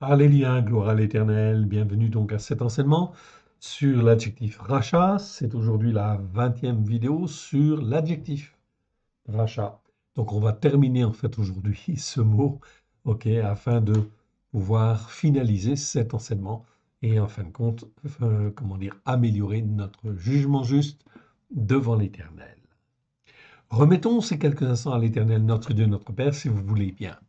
Alléluia, gloire à l'Éternel. Bienvenue donc à cet enseignement sur l'adjectif rachat. C'est aujourd'hui la 20e vidéo sur l'adjectif rachat. Donc on va terminer en fait aujourd'hui ce mot, ok, afin de pouvoir finaliser cet enseignement et en fin de compte, comment dire, améliorer notre jugement juste devant l'Éternel. Remettons ces quelques instants à l'Éternel, notre Dieu, notre Père, si vous voulez bien.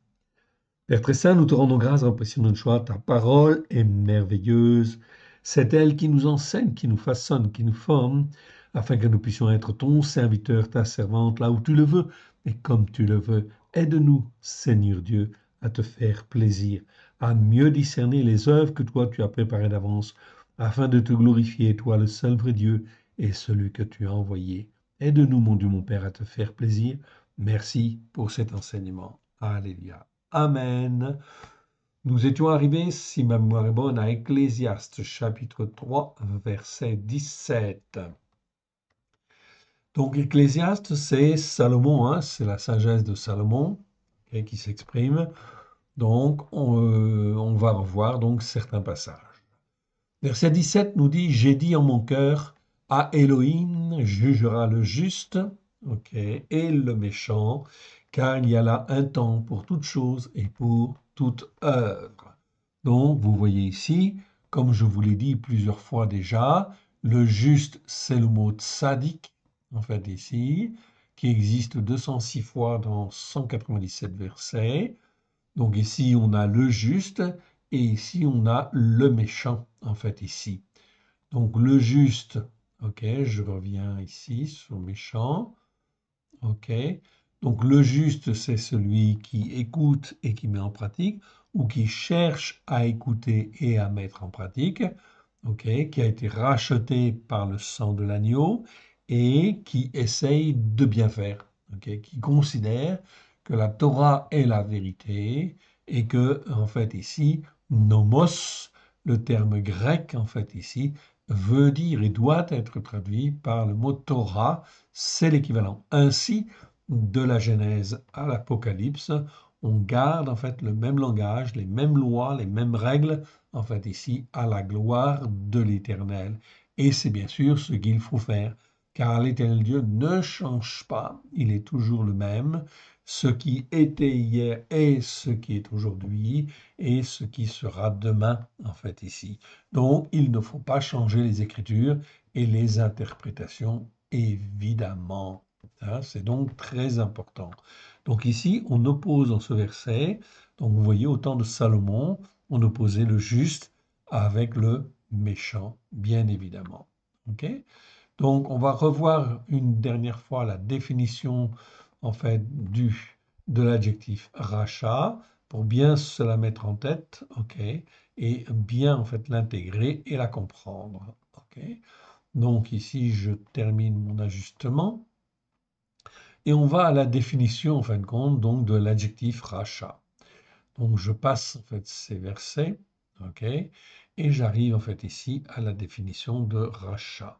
Père très saint, nous te rendons grâce, apprécions notre choix. Ta parole est merveilleuse. C'est elle qui nous enseigne, qui nous façonne, qui nous forme, afin que nous puissions être ton serviteur, ta servante, là où tu le veux et comme tu le veux. Aide-nous, Seigneur Dieu, à te faire plaisir, à mieux discerner les œuvres que toi tu as préparées d'avance, afin de te glorifier, toi le seul vrai Dieu et celui que tu as envoyé. Aide-nous, mon Dieu, mon Père, à te faire plaisir. Merci pour cet enseignement. Alléluia. Amen. Nous étions arrivés, si ma mémoire est bonne, à Ecclésiaste chapitre 3, verset 17. Donc Ecclésiaste, c'est Salomon, hein, c'est la sagesse de Salomon qui s'exprime. Donc on va revoir donc certains passages. Verset 17 nous dit, j'ai dit en mon cœur, à Elohim jugera le juste, et le méchant, car il y a là un temps pour toute chose et pour toute œuvre. Donc, vous voyez ici, comme je vous l'ai dit plusieurs fois déjà, le juste, c'est le mot tzaddik, en fait ici, qui existe 206 fois dans 197 versets. Donc ici, on a le juste et ici, on a le méchant, en fait, ici. Donc le juste, ok, je reviens ici sur méchant, ok. Donc le juste, c'est celui qui écoute et qui met en pratique, ou qui cherche à écouter et à mettre en pratique, ok, qui a été racheté par le sang de l'agneau et qui essaye de bien faire, ok, qui considère que la Torah est la vérité et que, en fait, ici, nomos, le terme grec, en fait, ici, veut dire et doit être traduit par le mot Torah, c'est l'équivalent. Ainsi, de la Genèse à l'Apocalypse, on garde en fait le même langage, les mêmes lois, les mêmes règles, en fait ici, à la gloire de l'Éternel. Et c'est bien sûr ce qu'il faut faire, car l'Éternel Dieu ne change pas, il est toujours le même, ce qui était hier est ce qui est aujourd'hui et ce qui sera demain, en fait ici. Donc, il ne faut pas changer les Écritures et les interprétations, évidemment. Hein, c'est donc très important. Donc ici, on oppose dans ce verset, donc vous voyez, au temps de Salomon, on opposait le juste avec le méchant, bien évidemment. Ok. Donc on va revoir une dernière fois la définition en fait de l'adjectif rachat pour bien se la mettre en tête, ok, et bien en fait l'intégrer et la comprendre. Ok. Donc ici, je termine mon ajustement. Et on va à la définition, en fin de compte, donc de l'adjectif rachat. Donc je passe en fait ces versets, ok, et j'arrive en fait ici à la définition de rachat.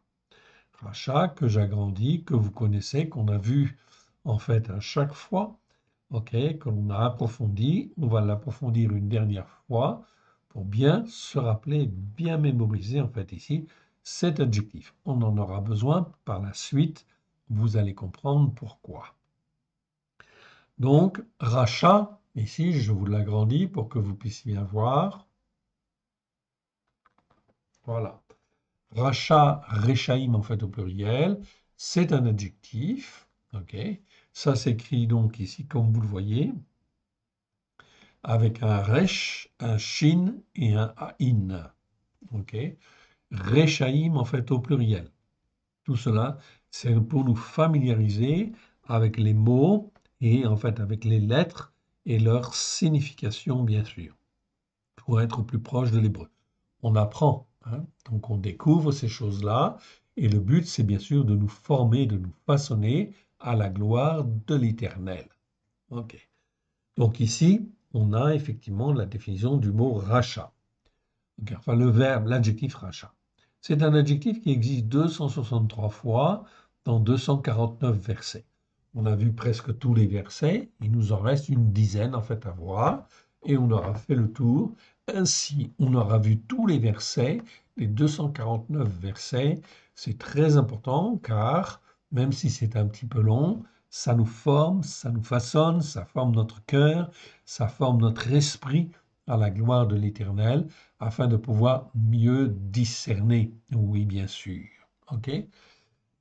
Rachat que j'agrandis, que vous connaissez, qu'on a vu en fait à chaque fois, ok, que l'on a approfondi. On va l'approfondir une dernière fois pour bien se rappeler, bien mémoriser en fait ici cet adjectif. On en aura besoin par la suite. Vous allez comprendre pourquoi. Donc, rachat, ici, je vous l'agrandis pour que vous puissiez bien voir. Voilà. Rachat, rechaim en fait au pluriel, c'est un adjectif. Ok. Ça s'écrit donc ici comme vous le voyez, avec un resh, un shin et un ain. Ok. Rechaim en fait au pluriel. Tout cela, c'est pour nous familiariser avec les mots et en fait avec les lettres et leur signification, bien sûr, pour être plus proche de l'hébreu. On apprend, hein, donc on découvre ces choses-là, et le but, c'est bien sûr de nous former, de nous façonner à la gloire de l'Éternel. Ok. Donc ici, on a effectivement la définition du mot rachat. Okay. Enfin, le verbe, l'adjectif rachat. C'est un adjectif qui existe 263 fois dans 249 versets. On a vu presque tous les versets, il nous en reste une dizaine en fait à voir. et on aura fait le tour. Ainsi, on aura vu tous les versets, les 249 versets. C'est très important car même si c'est un petit peu long, ça nous forme, ça nous façonne, ça forme notre cœur, ça forme notre esprit à la gloire de l'Éternel afin de pouvoir mieux discerner. Oui, bien sûr. OK?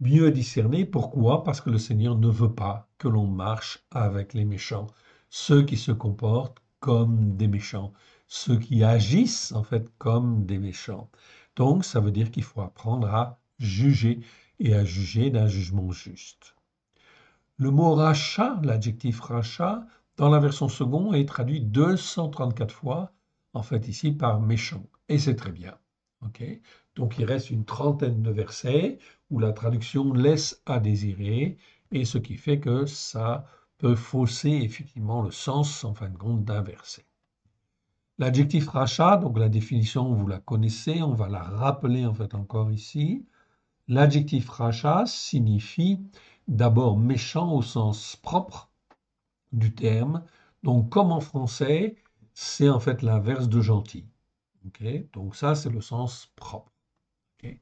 Mieux discerner, pourquoi? Parce que le Seigneur ne veut pas que l'on marche avec les méchants, ceux qui se comportent comme des méchants, ceux qui agissent en fait comme des méchants. Donc, ça veut dire qu'il faut apprendre à juger et à juger d'un jugement juste. Le mot rachat, l'adjectif rachat, dans la version seconde est traduit 234 fois, en fait ici, par méchant. Et c'est très bien. Ok. Donc il reste une trentaine de versets où la traduction laisse à désirer, et ce qui fait que ça peut fausser effectivement le sens, en fin de compte, d'un verset. L'adjectif rachat, donc la définition, vous la connaissez, on va la rappeler en fait encore ici. L'adjectif rachat signifie d'abord méchant au sens propre du terme. Donc, comme en français, c'est en fait l'inverse de gentil. Okay. Donc, ça, c'est le sens propre. Okay.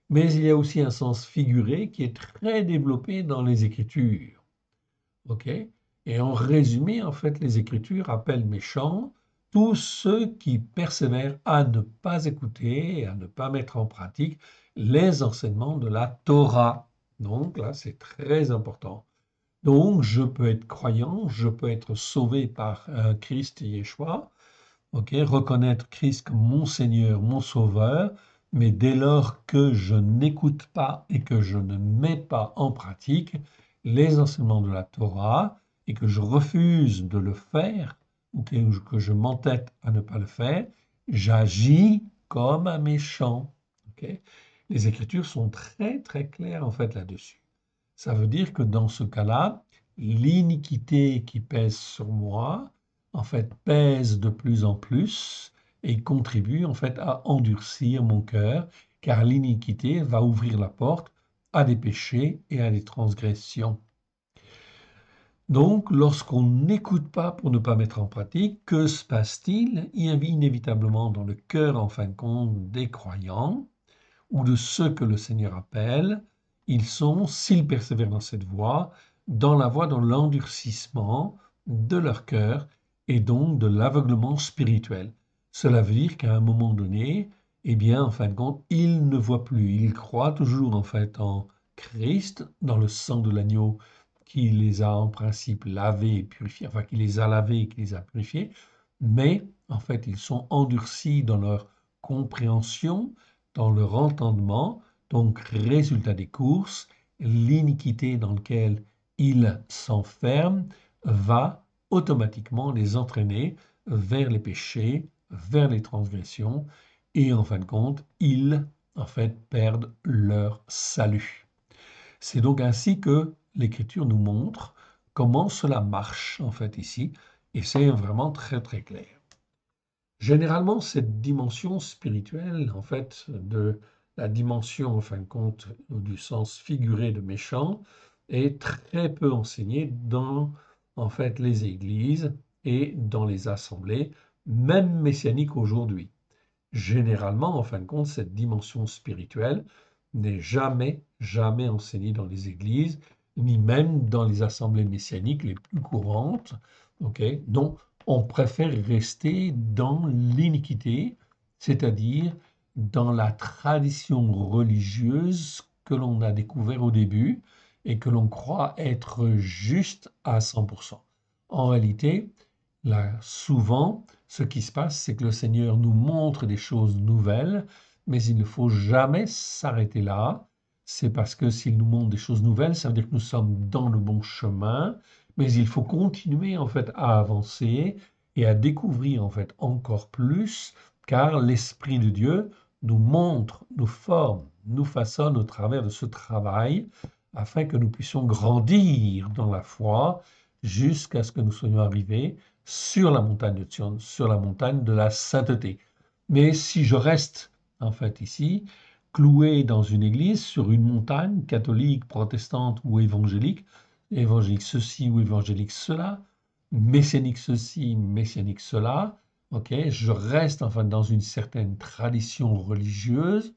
Mais il y a aussi un sens figuré qui est très développé dans les Écritures. Okay. Et en résumé, en fait, les Écritures appellent méchants tous ceux qui persévèrent à ne pas écouter et à ne pas mettre en pratique les enseignements de la Torah. Donc là, c'est très important. Donc, je peux être croyant, je peux être sauvé par Christ et Yeshua, okay, reconnaître Christ comme mon Seigneur, mon Sauveur, mais dès lors que je n'écoute pas et que je ne mets pas en pratique les enseignements de la Torah et que je refuse de le faire, ou que je m'entête à ne pas le faire, j'agis comme un méchant. Okay. Les Écritures sont très très claires en fait là-dessus. Ça veut dire que dans ce cas-là, l'iniquité qui pèse sur moi, en fait, pèse de plus en plus et contribue en fait à endurcir mon cœur, car l'iniquité va ouvrir la porte à des péchés et à des transgressions. Donc, lorsqu'on n'écoute pas pour ne pas mettre en pratique, que se passe-t-il? Inévitablement dans le cœur, en fin de compte, des croyants, ou de ceux que le Seigneur appelle, ils sont, s'ils persévèrent dans cette voie, dans la voie de l'endurcissement de leur cœur et donc de l'aveuglement spirituel. Cela veut dire qu'à un moment donné, eh bien, en fin de compte, ils ne voient plus. Ils croient toujours en fait en Christ, dans le sang de l'agneau qui les a en principe lavés et purifiés, enfin qui les a lavés et qui les a purifiés, mais en fait, ils sont endurcis dans leur compréhension, dans leur entendement, donc résultat des courses, l'iniquité dans laquelle ils s'enferment va automatiquement les entraîner vers les péchés, vers les transgressions, et en fin de compte, ils en fait perdent leur salut. C'est donc ainsi que l'Écriture nous montre comment cela marche en fait ici, et c'est vraiment très très clair. Généralement, cette dimension spirituelle, en fait, de la dimension, en fin de compte, du sens figuré de méchant, est très peu enseignée dans, en fait, les églises et dans les assemblées, même messianiques aujourd'hui. Généralement, en fin de compte, cette dimension spirituelle n'est jamais enseignée dans les églises, ni même dans les assemblées messianiques les plus courantes. Okay. Non, on préfère rester dans l'iniquité, c'est-à-dire dans la tradition religieuse que l'on a découvert au début et que l'on croit être juste à 100%. En réalité, là, souvent, ce qui se passe, c'est que le Seigneur nous montre des choses nouvelles, mais il ne faut jamais s'arrêter là. C'est parce que s'il nous montre des choses nouvelles, ça veut dire que nous sommes dans le bon chemin, mais il faut continuer en fait à avancer et à découvrir en fait encore plus, car l'Esprit de Dieu nous montre, nous forme, nous façonne au travers de ce travail, afin que nous puissions grandir dans la foi jusqu'à ce que nous soyons arrivés sur la montagne de Sion, sur la montagne de la sainteté. Mais si je reste en fait ici, cloué dans une église, sur une montagne, catholique, protestante ou évangélique, évangélique ceci ou évangélique cela, messianique ceci, messianique cela. Ok, je reste enfin dans une certaine tradition religieuse,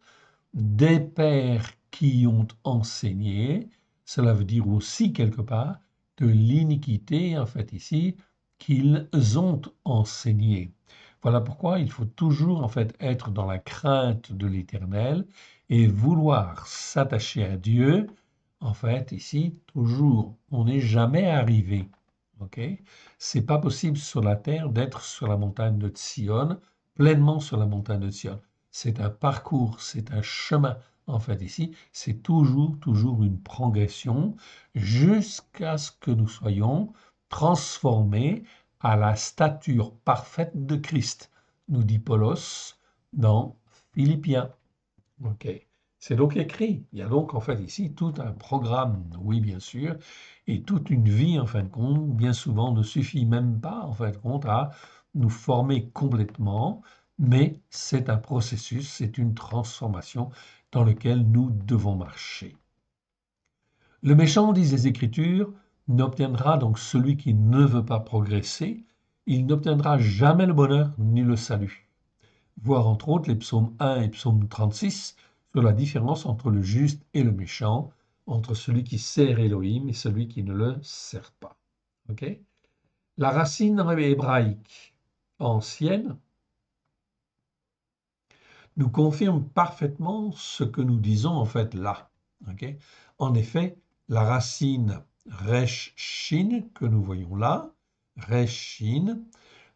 des pères qui ont enseigné. Cela veut dire aussi quelque part de l'iniquité en fait ici qu'ils ont enseigné. Voilà pourquoi il faut toujours en fait être dans la crainte de l'Éternel et vouloir s'attacher à Dieu. En fait, ici, toujours, on n'est jamais arrivé. Ok? C'est pas possible sur la terre d'être sur la montagne de Sion, pleinement sur la montagne de Sion. C'est un parcours, c'est un chemin. En fait, ici, c'est toujours une progression jusqu'à ce que nous soyons transformés à la stature parfaite de Christ, nous dit Paulos dans Philippiens. Ok. C'est donc écrit. Il y a donc en fait ici tout un programme, oui bien sûr, et toute une vie en fin de compte, bien souvent ne suffit même pas en fin de compte à nous former complètement, mais c'est un processus, c'est une transformation dans lequel nous devons marcher. Le méchant, disent les Écritures, n'obtiendra donc celui qui ne veut pas progresser, il n'obtiendra jamais le bonheur ni le salut. Voir entre autres les psaumes 1 et psaume 36 sur la différence entre le juste et le méchant, entre celui qui sert Elohim et celui qui ne le sert pas. Okay? La racine hébraïque ancienne nous confirme parfaitement ce que nous disons en fait là. Okay? En effet, la racine resh shin que nous voyons là, resh shin,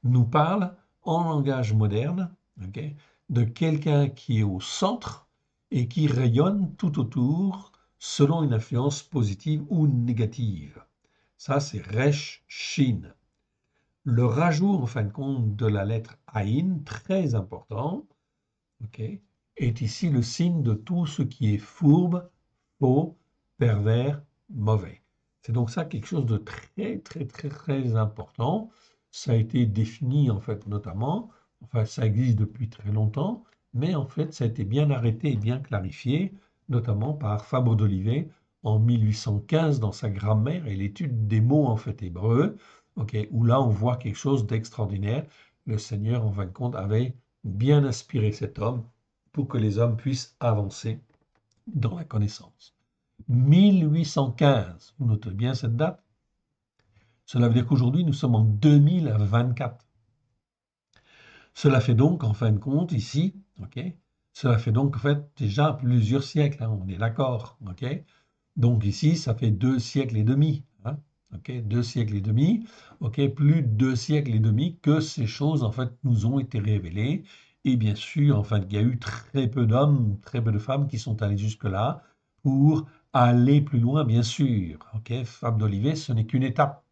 nous parle en langage moderne, okay, de quelqu'un qui est au centre et qui rayonne tout autour selon une influence positive ou négative. Ça, c'est resh shin. Le rajout, en fin de compte, de la lettre aïn, très important, okay, est ici le signe de tout ce qui est fourbe, faux, pervers, mauvais. C'est donc ça quelque chose de très important. Ça a été défini en fait notamment, enfin ça existe depuis très longtemps, mais en fait ça a été bien arrêté et bien clarifié, notamment par Fabre d'Olivet en 1815 dans sa grammaire et l'étude des mots en fait hébreux, okay, où là on voit quelque chose d'extraordinaire. Le Seigneur en fin de compte avait bien inspiré cet homme pour que les hommes puissent avancer dans la connaissance. 1815, vous notez bien cette date? Cela veut dire qu'aujourd'hui, nous sommes en 2024. Cela fait donc, en fin de compte, ici, okay, cela fait donc, en fait, déjà plusieurs siècles, hein, on est d'accord, ok? Donc ici, ça fait 2 siècles et demi, hein, ok, 2 siècles et demi, ok, plus de 2 siècles et demi que ces choses, en fait, nous ont été révélées. Et bien sûr, enfin, il y a eu très peu d'hommes, très peu de femmes qui sont allés jusque-là pour aller plus loin, bien sûr. Ok, Fable d'Olivet, ce n'est qu'une étape.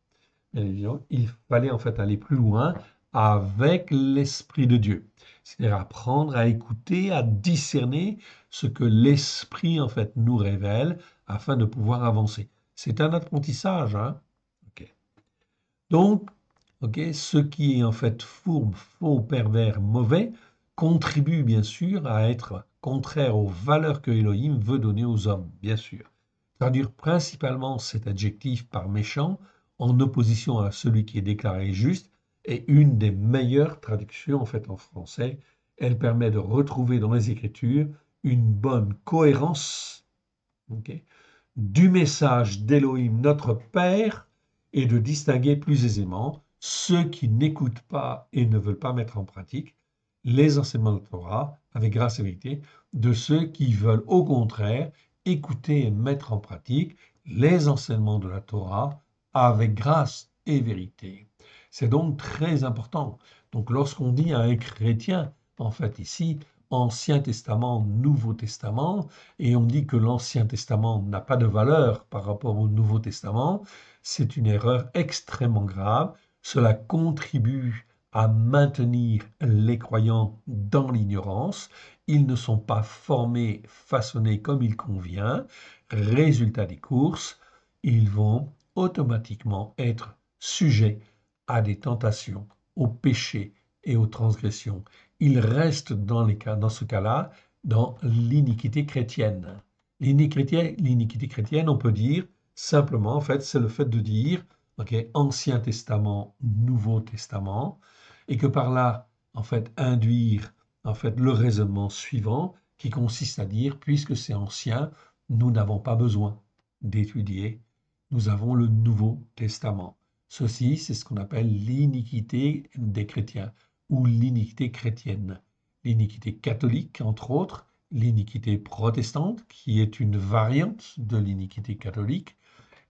Il fallait en fait aller plus loin avec l'Esprit de Dieu. C'est-à-dire apprendre à écouter, à discerner ce que l'Esprit en fait nous révèle afin de pouvoir avancer. C'est un apprentissage, hein? Ok. Donc, ok, ce qui est en fait fourbe, faux, pervers, mauvais, contribue bien sûr à être contraire aux valeurs que Elohim veut donner aux hommes, bien sûr. Traduire principalement cet adjectif par méchant en opposition à celui qui est déclaré juste est une des meilleures traductions en fait en français. Elle permet de retrouver dans les Écritures une bonne cohérence, okay, du message d'Élohim notre Père et de distinguer plus aisément ceux qui n'écoutent pas et ne veulent pas mettre en pratique les enseignements de la Torah avec grâce et vérité de ceux qui veulent au contraire écouter et mettre en pratique les enseignements de la Torah avec grâce et vérité. C'est donc très important. Donc lorsqu'on dit à un chrétien, en fait ici, Ancien Testament, Nouveau Testament, et on dit que l'Ancien Testament n'a pas de valeur par rapport au Nouveau Testament, c'est une erreur extrêmement grave. Cela contribue à maintenir les croyants dans l'ignorance. Ils ne sont pas formés, façonnés comme il convient. Résultat des courses, ils vont automatiquement être sujets à des tentations, aux péchés et aux transgressions. Ils restent dans ce cas-là, dans l'iniquité chrétienne. L'iniquité chrétienne, on peut dire simplement, en fait, c'est le fait de dire, ok, Ancien Testament, Nouveau Testament, et que par là, en fait, induire en fait le raisonnement suivant qui consiste à dire, puisque c'est ancien, nous n'avons pas besoin d'étudier, nous avons le Nouveau Testament. Ceci, c'est ce qu'on appelle l'iniquité des chrétiens ou l'iniquité chrétienne. L'iniquité catholique, entre autres, l'iniquité protestante, qui est une variante de l'iniquité catholique.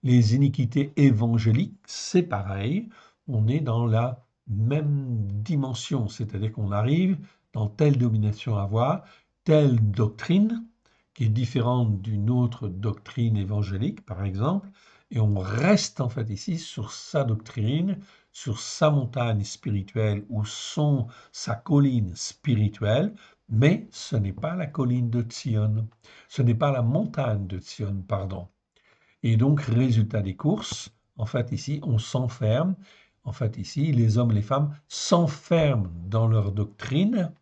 Les iniquités évangéliques, c'est pareil, on est dans la même dimension, c'est-à-dire qu'on arrive dans telle domination à avoir, telle doctrine, qui est différente d'une autre doctrine évangélique, par exemple, et on reste en fait ici sur sa doctrine, sur sa montagne spirituelle ou sa colline spirituelle, mais ce n'est pas la colline de Sion, ce n'est pas la montagne de Sion, pardon. Et donc, résultat des courses, en fait, ici, on s'enferme. En fait, ici, les hommes et les femmes s'enferment dans leur doctrine,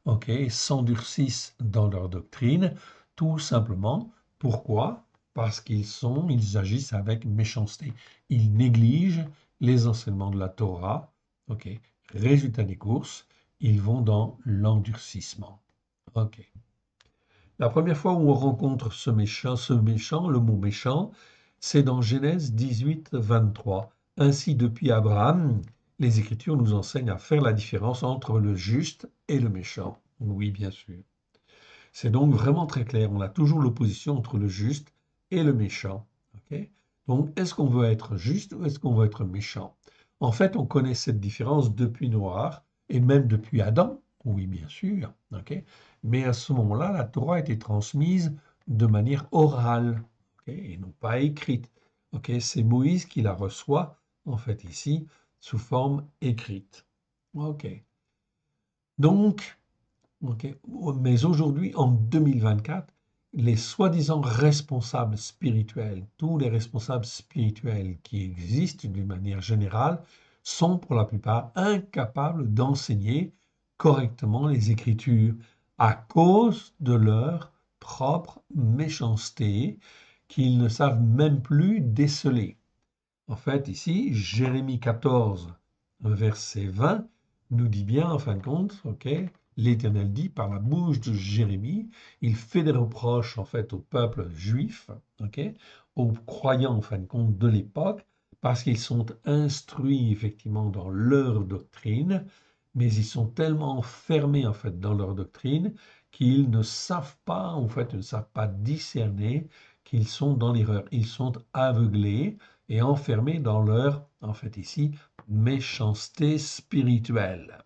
ok, s'endurcissent dans leur doctrine, tout simplement. Pourquoi? Parce ils agissent avec méchanceté. Ils négligent les enseignements de la Torah, ok. Résultat des courses, ils vont dans l'endurcissement, ok. La première fois où on rencontre le mot méchant, c'est dans Genèse 18, 23. Ainsi, depuis Abraham, les Écritures nous enseignent à faire la différence entre le juste et le méchant. Oui, bien sûr. C'est donc vraiment très clair. On a toujours l'opposition entre le juste et le méchant. Ok. Donc, est-ce qu'on veut être juste ou est-ce qu'on veut être méchant? En fait, on connaît cette différence depuis Noir et même depuis Adam. Oui, bien sûr. Ok. Mais à ce moment-là, la Torah a été transmise de manière orale, ok, et non pas écrite. Ok. C'est Moïse qui la reçoit, en fait, ici, sous forme écrite. Ok. Donc, ok. Mais aujourd'hui, en 2024, les soi-disant responsables spirituels, tous les responsables spirituels qui existent d'une manière générale, sont pour la plupart incapables d'enseigner correctement les Écritures à cause de leur propre méchanceté qu'ils ne savent même plus déceler. En fait, ici, Jérémie 14, verset 20, nous dit bien, en fin de compte, ok, l'Éternel dit par la bouche de Jérémie, il fait des reproches, en fait, au peuple juif, ok, aux croyants, en fin de compte, de l'époque, parce qu'ils sont instruits, effectivement, dans leur doctrine, mais ils sont tellement enfermés, en fait, dans leur doctrine, qu'ils ne savent pas, en fait, ne savent pas discerner qu'ils sont dans l'erreur. Ils sont aveuglés et enfermés dans leur, en fait ici, méchanceté spirituelle.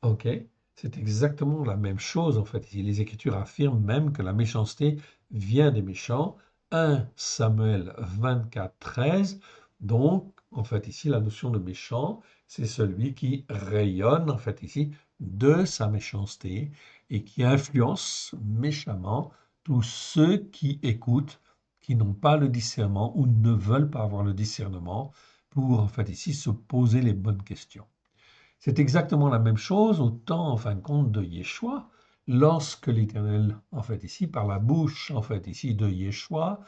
Ok, c'est exactement la même chose en fait. Les Écritures affirment même que la méchanceté vient des méchants. 1 Samuel 24, 13. Donc, en fait ici, la notion de méchant, c'est celui qui rayonne en fait ici de sa méchanceté et qui influence méchamment tous ceux qui écoutent, qui n'ont pas le discernement ou ne veulent pas avoir le discernement pour en fait ici se poser les bonnes questions. C'est exactement la même chose au temps, en fin de compte, de Yeshua, lorsque l'Éternel, en fait ici, par la bouche, en fait ici, de Yeshua,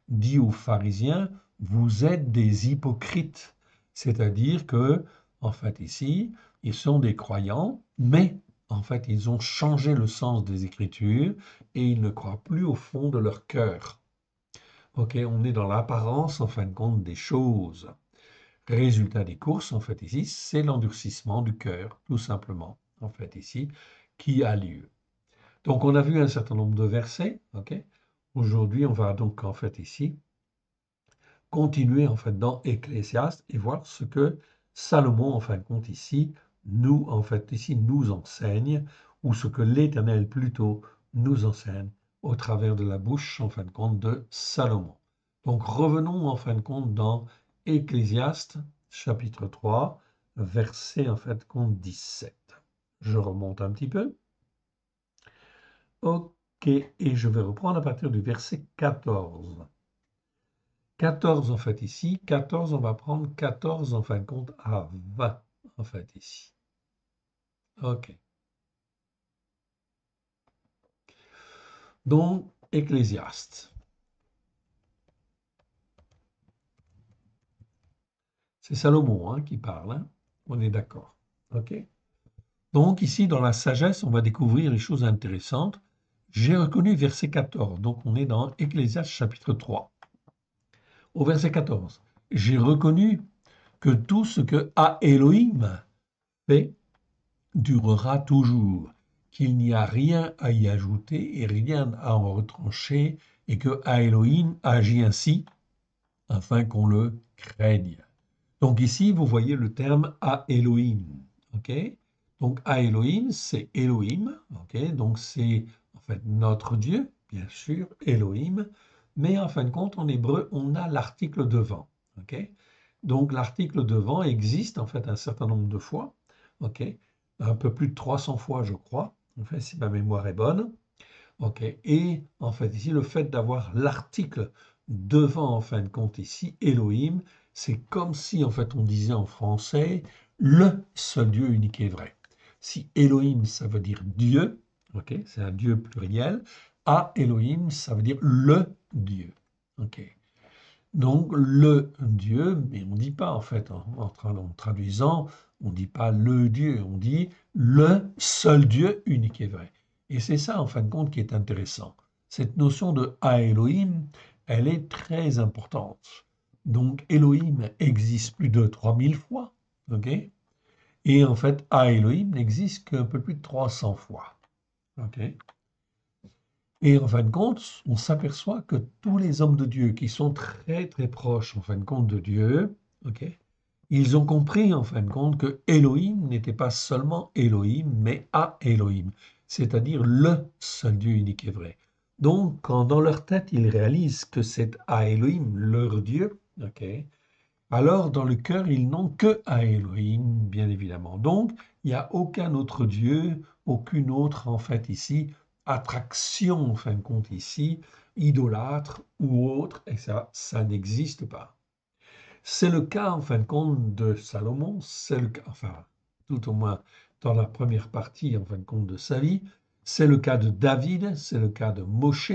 dit aux pharisiens, vous êtes des hypocrites. C'est-à-dire que, en fait ici, ils sont des croyants, mais en fait, ils ont changé le sens des Écritures et ils ne croient plus au fond de leur cœur. Ok, on est dans l'apparence, en fin de compte, des choses. Résultat des courses, en fait, ici, c'est l'endurcissement du cœur, tout simplement, en fait, ici, qui a lieu. Donc, on a vu un certain nombre de versets, ok? Aujourd'hui, on va donc, en fait, ici, continuer, en fait, dans Ecclésiaste et voir ce que Salomon, en fin de compte, ici, nous, en fait, ici, nous enseigne, ou ce que l'Éternel, plutôt, nous enseigne au travers de la bouche, en fin de compte, de Salomon. Donc, revenons, en fin de compte, dans Ecclésiaste, chapitre 3, verset, en fait, compte 17. Je remonte un petit peu. Ok, et je vais reprendre à partir du verset 14. 14 en fait ici, 14 on va prendre 14 en fin de compte à 20 en fait ici. Ok. Donc, Ecclésiaste. C'est Salomon hein, qui parle, hein. On est d'accord. OK? Donc ici, dans la sagesse, on va découvrir les choses intéressantes. J'ai reconnu verset 14, donc on est dans Ecclésiaste chapitre 3. Au verset 14, j'ai reconnu que tout ce que a Elohim fait durera toujours, qu'il n'y a rien à y ajouter et rien à en retrancher, et que Elohim agit ainsi afin qu'on le craigne. Donc ici, vous voyez le terme à Elohim. Ok? Donc à Elohim, c'est Elohim. Ok? Donc c'est en fait notre Dieu, bien sûr, Elohim. Mais en fin de compte, en hébreu, on a l'article devant. Ok? Donc l'article devant existe en fait un certain nombre de fois. Ok? Un peu plus de 300 fois, je crois. En fait, si ma mémoire est bonne. Ok. Et en fait, ici, le fait d'avoir l'article devant, en fin de compte, ici, Elohim, c'est comme si, en fait, on disait en français, le seul Dieu unique et vrai. Si Elohim, ça veut dire Dieu, ok, c'est un Dieu pluriel, à Elohim, ça veut dire le Dieu. Ok. Donc, le Dieu, mais on ne dit pas, en fait, en traduisant, on ne dit pas le Dieu, on dit le seul Dieu unique et vrai. Et c'est ça, en fin de compte, qui est intéressant. Cette notion de Elohim, elle est très importante. Donc, Elohim existe plus de 3000 fois, ok? Et en fait, Elohim n'existe qu'un peu plus de 300 fois, ok? Et en fin de compte, on s'aperçoit que tous les hommes de Dieu qui sont très très proches en fin de compte de Dieu, ok, ils ont compris en fin de compte que Elohim n'était pas seulement Elohim, mais à Elohim, c'est-à-dire le seul Dieu unique et vrai. Donc, quand dans leur tête ils réalisent que c'est à Elohim leur Dieu, ok, alors dans le cœur ils n'ont que à Elohim, bien évidemment. Donc, il n'y a aucun autre Dieu, aucune autre en fait ici attraction en fin de compte ici, idolâtre ou autre, et ça n'existe pas. C'est le cas en fin de compte de Salomon, c'est le cas, enfin tout au moins dans la première partie en fin de compte de sa vie, c'est le cas de David, c'est le cas de Moshe,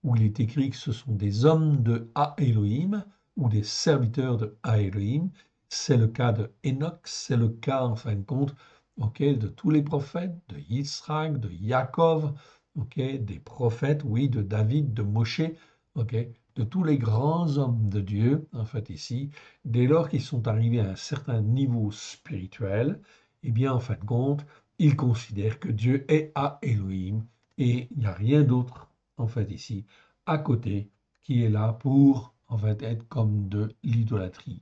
où il est écrit que ce sont des hommes de Elohim ou des serviteurs de Elohim. C'est le cas de Enoch, c'est le cas en fin de compte de tous les prophètes, de Yitzhak, de Yaakov, des prophètes, oui, de David, de Moshe, de tous les grands hommes de Dieu, en fait ici, dès lors qu'ils sont arrivés à un certain niveau spirituel, eh bien, en fin de compte, ils considèrent que Dieu est à Elohim et il n'y a rien d'autre, en fait ici, à côté, qui est là pour, en fait, être comme de l'idolâtrie.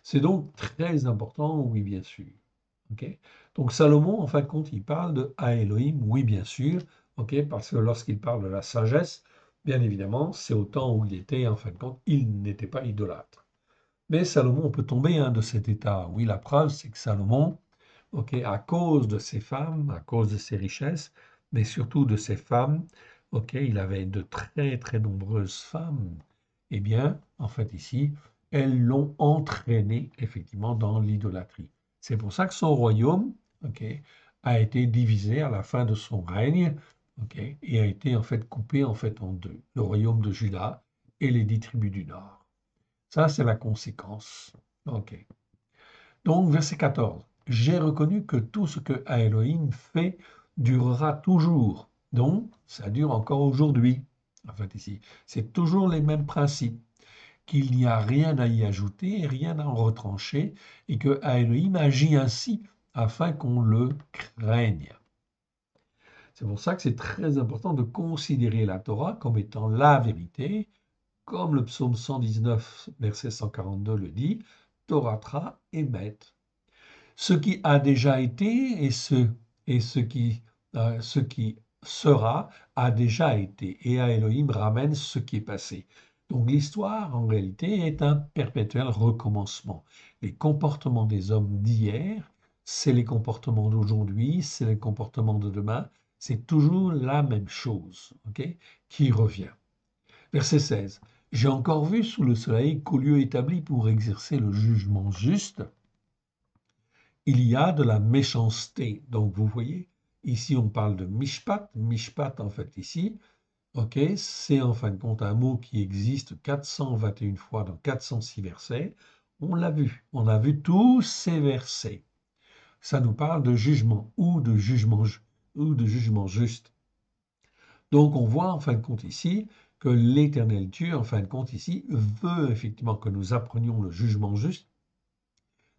C'est donc très important, oui, bien sûr. Ok. Donc Salomon, en fin de compte, il parle de à Elohim, oui, bien sûr, parce que lorsqu'il parle de la sagesse, bien évidemment, c'est au temps où il était, en fin de compte, il n'était pas idolâtre. Mais Salomon, on peut tomber de cet état. Oui, la preuve, c'est que Salomon, à cause de ses femmes, à cause de ses richesses, mais surtout de ses femmes, il avait de très très nombreuses femmes. Eh bien, en fait ici, elles l'ont entraîné effectivement dans l'idolâtrie. C'est pour ça que son royaume, a été divisé à la fin de son règne, et a été en fait coupé en fait en deux, le royaume de Juda et les 10 tribus du nord. Ça, c'est la conséquence. OK. Donc, verset 14. J'ai reconnu que tout ce que Elohim fait durera toujours. Donc, ça dure encore aujourd'hui. En fait, ici, c'est toujours les mêmes principes, qu'il n'y a rien à y ajouter et rien à en retrancher, et que Elohim agit ainsi afin qu'on le craigne. C'est pour ça que c'est très important de considérer la Torah comme étant la vérité, comme le psaume 119, verset 142 le dit, Torah émet. Ce qui a déjà été et ce qui sera a déjà été. Et à Elohim ramène ce qui est passé. Donc l'histoire, en réalité, est un perpétuel recommencement. Les comportements des hommes d'hier, c'est les comportements d'aujourd'hui, c'est les comportements de demain. C'est toujours la même chose, qui revient. Verset 16. J'ai encore vu sous le soleil qu'au lieu établi pour exercer le jugement juste, il y a de la méchanceté. Donc vous voyez, ici on parle de mishpat. Mishpat en fait ici, c'est en fin de compte un mot qui existe 421 fois dans 406 versets. On a vu tous ces versets. Ça nous parle de jugement ou de jugement juste. Donc on voit en fin de compte ici que l'Éternel Dieu, en fin de compte ici, veut effectivement que nous apprenions le jugement juste,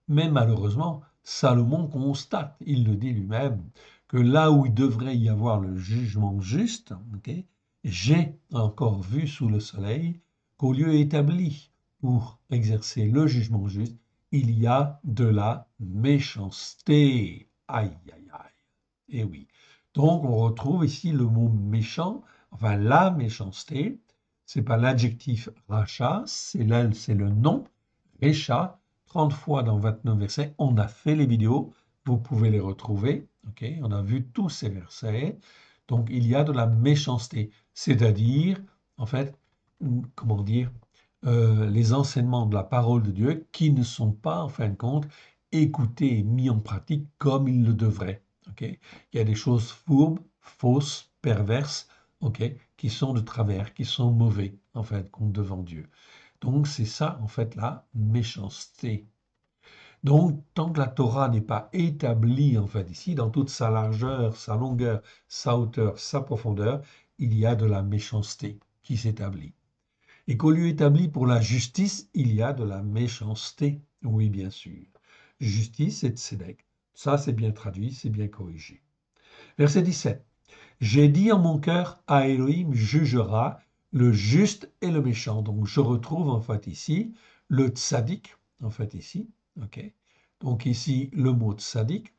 mais malheureusement, Salomon constate, il le dit lui-même, que là où il devrait y avoir le jugement juste, okay, j'ai encore vu sous le soleil qu'au lieu établi pour exercer le jugement juste, il y a de la méchanceté. Aïe, aïe, aïe. Eh oui. Donc, on retrouve ici le mot méchant, enfin la méchanceté. C'est pas l'adjectif rachat, c'est le nom, récha, 30 fois dans 29 versets. On a fait les vidéos, vous pouvez les retrouver. Ok, on a vu tous ces versets. Donc, il y a de la méchanceté, c'est-à-dire, en fait, comment dire, les enseignements de la parole de Dieu qui ne sont pas, en fin de compte, écoutés et mis en pratique comme ils le devraient. Okay? Il y a des choses fourbes, fausses, perverses, okay, qui sont de travers, qui sont mauvais, en fin de compte, devant Dieu. Donc, c'est ça, en fait, la méchanceté. Donc, tant que la Torah n'est pas établie, en fait, ici, dans toute sa largeur, sa longueur, sa hauteur, sa profondeur, il y a de la méchanceté qui s'établit. Et qu'au lieu établi pour la justice, il y a de la méchanceté. Oui, bien sûr. Justice et tzedek. Ça, c'est bien traduit, c'est bien corrigé. Verset 17. J'ai dit en mon cœur, à Elohim jugera le juste et le méchant. Donc, je retrouve en fait ici le tzaddik, en fait ici. OK. Donc, ici, le mot tzaddik.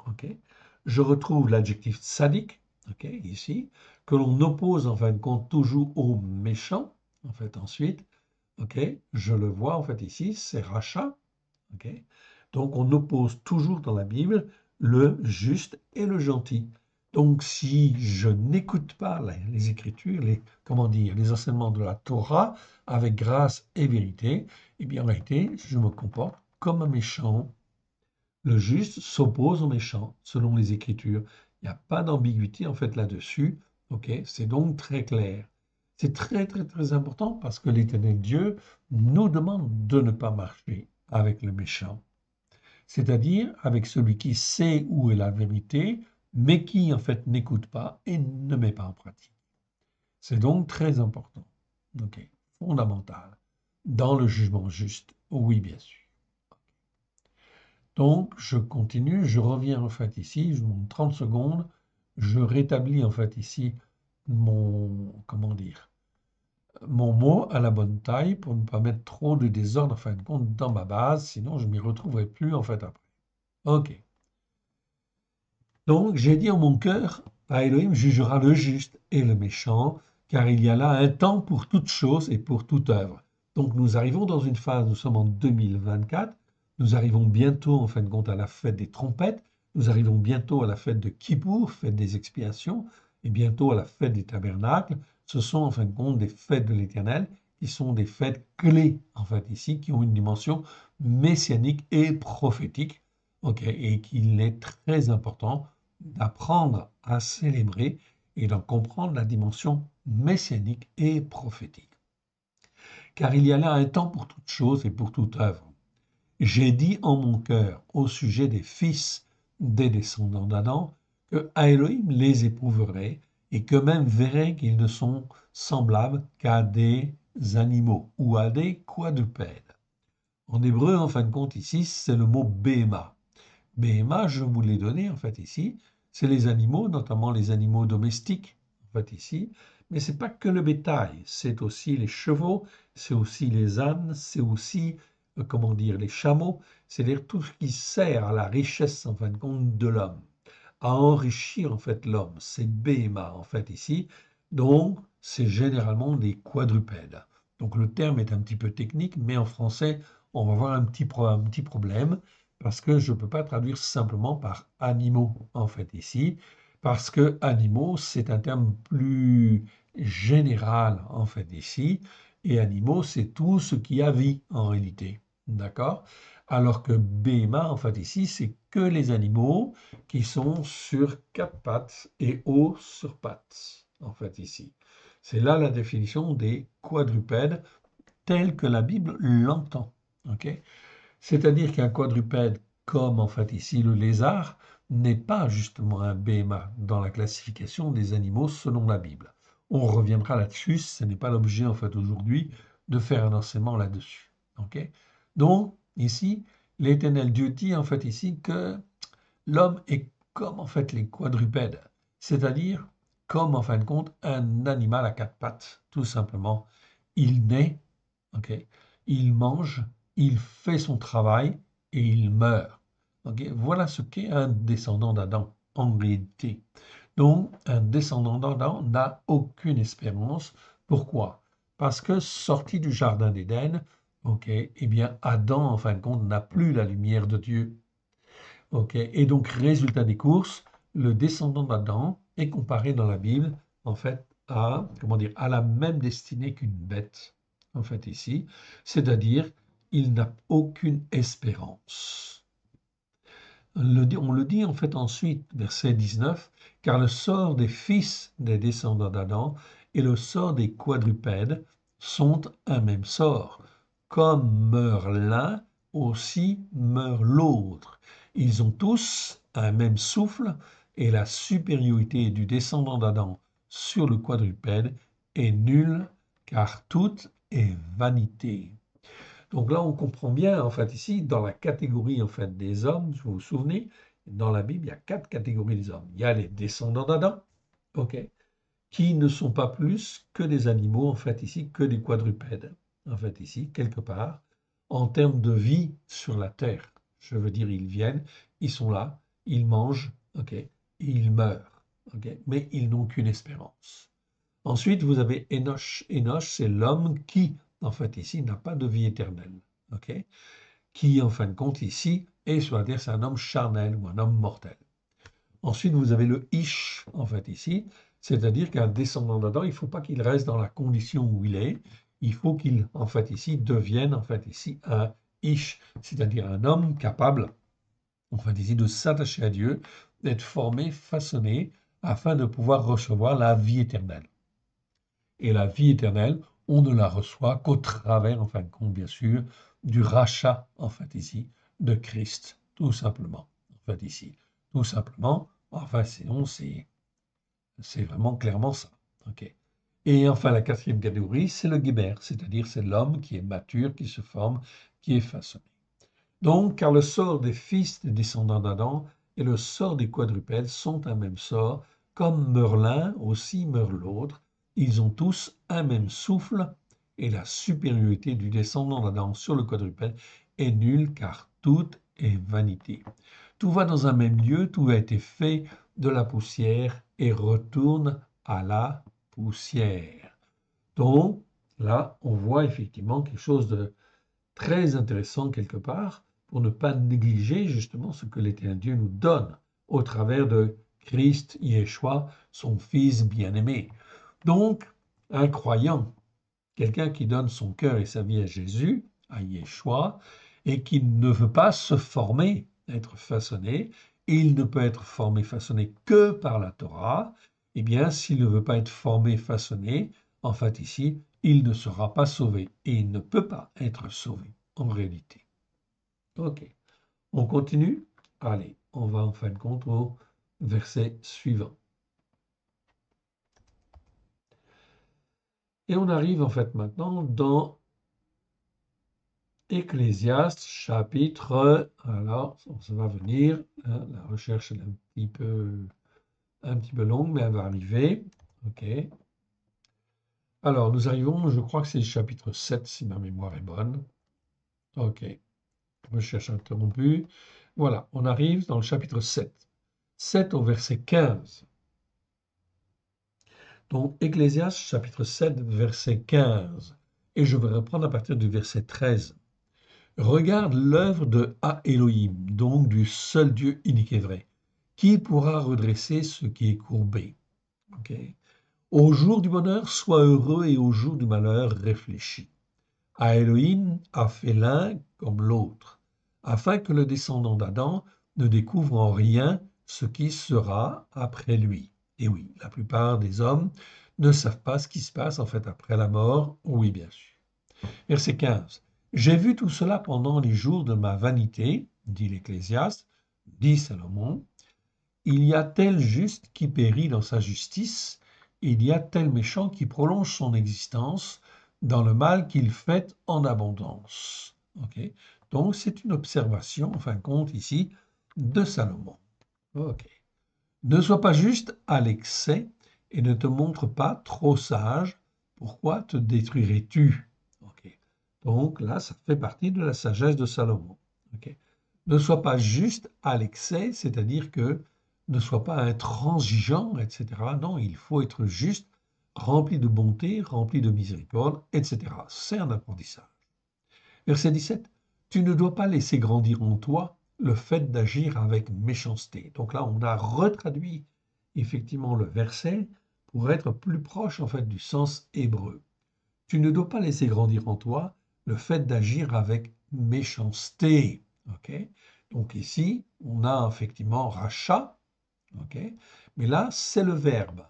OK. Je retrouve l'adjectif tzaddik, OK, ici, que l'on oppose en fin de compte toujours au méchant, en fait, ensuite. OK. Je le vois en fait ici, c'est rachat. OK. Donc, on oppose toujours dans la Bible le juste et le gentil. Donc, si je n'écoute pas les Écritures, comment dire, les enseignements de la Torah avec grâce et vérité, eh bien, en réalité, je me comporte comme un méchant. Le juste s'oppose au méchant, selon les Écritures. Il n'y a pas d'ambiguïté, en fait, là-dessus. OK? C'est donc très clair. C'est très, très, très important parce que l'Éternel Dieu nous demande de ne pas marcher avec le méchant, c'est-à-dire avec celui qui sait où est la vérité, mais qui en fait n'écoute pas et ne met pas en pratique. C'est donc très important, ok, fondamental, dans le jugement juste, oui bien sûr. Donc je continue, je reviens en fait ici, je monte 30 secondes, je rétablis en fait ici mon, comment dire, mon mot à la bonne taille pour ne pas mettre trop de désordre en fin de compte dans ma base, sinon je m'y retrouverai plus en fait après. Ok. Donc j'ai dit en mon cœur, à Elohim jugera le juste et le méchant, car il y a là un temps pour toute chose et pour toute œuvre. Donc nous arrivons dans une phase, nous sommes en 2024, nous arrivons bientôt en fin de compte à la fête des trompettes, nous arrivons bientôt à la fête de Kippour, fête des expiations, et bientôt à la fête des tabernacles. Ce sont en fin de compte des fêtes de l'Éternel, qui sont des fêtes clés en fait ici, qui ont une dimension messianique et prophétique, ok, et qu'il est très important d'apprendre à célébrer et d'en comprendre la dimension messianique et prophétique. Car il y a là un temps pour toute chose et pour toute œuvre. J'ai dit en mon cœur au sujet des fils des descendants d'Adam que Elohim les éprouverait et que même verrait qu'ils ne sont semblables qu'à des animaux ou à des quadrupèdes. En hébreu, en fin de compte, ici, c'est le mot béma. Béma, je vous l'ai donné en fait ici, c'est les animaux, notamment les animaux domestiques, en fait ici, mais c'est pas que le bétail, c'est aussi les chevaux, c'est aussi les ânes, c'est aussi, comment dire, les chameaux, c'est-à-dire tout ce qui sert à la richesse en fin de compte de l'homme, à enrichir en fait l'homme, c'est béma en fait ici, donc c'est généralement des quadrupèdes. Donc le terme est un petit peu technique, mais en français, on va avoir un petit problème parce que je ne peux pas traduire simplement par animaux, en fait, ici, parce que animaux, c'est un terme plus général, en fait, ici, et animaux, c'est tout ce qui a vie, en réalité. D'accord? Alors que BMA, en fait, ici, c'est que les animaux qui sont sur quatre pattes et haut sur pattes, en fait, ici. C'est là la définition des quadrupèdes tel que la Bible l'entend. Okay? C'est-à-dire qu'un quadrupède, comme en fait ici le lézard, n'est pas justement un BMA dans la classification des animaux selon la Bible. On reviendra là-dessus, ce n'est pas l'objet en fait aujourd'hui de faire un enseignement là-dessus. Okay? Donc ici, l'Éternel Dieu dit en fait ici que l'homme est comme en fait les quadrupèdes, c'est-à-dire comme en fin de compte un animal à quatre pattes, tout simplement. Il naît, ok, il mange, il fait son travail et il meurt. Ok, voilà ce qu'est un descendant d'Adam en réalité. Donc, un descendant d'Adam n'a aucune espérance. Pourquoi? Parce que sorti du jardin d'Éden, ok, eh bien Adam en fin de compte n'a plus la lumière de Dieu. Ok, et donc, résultat des courses, le descendant d'Adam est comparé dans la Bible, en fait, à, comment dire, à la même destinée qu'une bête, en fait, ici, c'est-à-dire, il n'a aucune espérance. On le dit, en fait, ensuite, verset 19, car le sort des fils des descendants d'Adam et le sort des quadrupèdes sont un même sort. Comme meurt l'un, aussi meurt l'autre. Ils ont tous un même souffle et la supériorité du descendant d'Adam sur le quadrupède est nulle car tout est vanité. Donc là, on comprend bien, en fait, ici, dans la catégorie, en fait, des hommes, vous vous souvenez, dans la Bible, il y a quatre catégories des hommes. Il y a les descendants d'Adam, ok, qui ne sont pas plus que des animaux, en fait, ici, que des quadrupèdes, en fait, ici, quelque part, en termes de vie sur la terre. Je veux dire, ils viennent, ils sont là, ils mangent, ok, et ils meurent, ok, mais ils n'ont qu'une espérance. Ensuite, vous avez Enoch. Enoch, c'est l'homme qui, en fait, ici, n'a pas de vie éternelle, ok, qui, en fin de compte, ici, est, soit dire, c'est un homme charnel ou un homme mortel. Ensuite, vous avez le Ish, en fait, ici, c'est-à-dire qu'un descendant d'Adam, il ne faut pas qu'il reste dans la condition où il est, il faut qu'il, en fait, ici, devienne, en fait, ici, un Ish, c'est-à-dire un homme capable, en fait, ici, de s'attacher à Dieu, d'être formé, façonné, afin de pouvoir recevoir la vie éternelle. Et la vie éternelle, on ne la reçoit qu'au travers, en fin de compte, bien sûr, du rachat, en fait, ici, de Christ, tout simplement. En fait, ici, tout simplement, enfin, sinon, c'est vraiment clairement ça. OK. Et enfin, la quatrième catégorie, c'est le Guéber, c'est-à-dire c'est l'homme qui est mature, qui se forme, qui est façonné. Donc, car le sort des fils des descendants d'Adam et le sort des quadrupèdes sont un même sort, comme meurt l'un, aussi meurt l'autre. Ils ont tous un même souffle, et la supériorité du descendant d'Adam sur le quadrupède est nulle, car tout est vanité. Tout va dans un même lieu, tout a été fait de la poussière et retourne à la poussière. Donc, là, on voit effectivement quelque chose de très intéressant quelque part pour ne pas négliger justement ce que l'Éternel Dieu nous donne au travers de Christ Yeshua, son Fils bien-aimé. Donc, un croyant, quelqu'un qui donne son cœur et sa vie à Jésus, à Yeshua, et qui ne veut pas se former, être façonné, il ne peut être formé, façonné que par la Torah, eh bien, s'il ne veut pas être formé, façonné, en fait ici, il ne sera pas sauvé et il ne peut pas être sauvé en réalité. Ok, on continue. Allez, on va en fin de compte au verset suivant. Et on arrive en fait maintenant dans Ecclésiaste chapitre, alors ça va venir, hein, la recherche est un petit peu longue, mais elle va arriver. Ok. Alors nous arrivons, je crois que c'est le chapitre 7 si ma mémoire est bonne. Ok, recherche interrompue. Voilà, on arrive dans le chapitre 7. 7 au verset 15. Donc Ecclésiaste chapitre 7 verset 15. Et je vais reprendre à partir du verset 13. Regarde l'œuvre de Ha Elohim, donc du seul Dieu unique et vrai. Qui pourra redresser ce qui est courbé? Okay. Au jour du bonheur, sois heureux et au jour du malheur, réfléchis. Ha Elohim a fait l'un comme l'autre, afin que le descendant d'Adam ne découvre en rien ce qui sera après lui. Et oui, la plupart des hommes ne savent pas ce qui se passe en fait après la mort, oui bien sûr. Verset 15. J'ai vu tout cela pendant les jours de ma vanité, dit l'Ecclésiaste, dit Salomon. Il y a tel juste qui périt dans sa justice, il y a tel méchant qui prolonge son existence dans le mal qu'il fait en abondance. Okay. Donc c'est une observation, en fin de compte, ici, de Salomon. Okay. Ne sois pas juste à l'excès et ne te montre pas trop sage. Pourquoi te détruirais-tu? Okay. Donc là, ça fait partie de la sagesse de Salomon. Okay. Ne sois pas juste à l'excès, c'est-à-dire que ne sois pas intransigeant, etc. Non, il faut être juste, rempli de bonté, rempli de miséricorde, etc. C'est un apprentissage. Verset 17. Tu ne dois pas laisser grandir en toi le fait d'agir avec méchanceté. Donc là, on a retraduit effectivement le verset pour être plus proche en fait du sens hébreu. Tu ne dois pas laisser grandir en toi le fait d'agir avec méchanceté. Okay. Donc ici, on a effectivement rachat, okay. Mais là, c'est le verbe.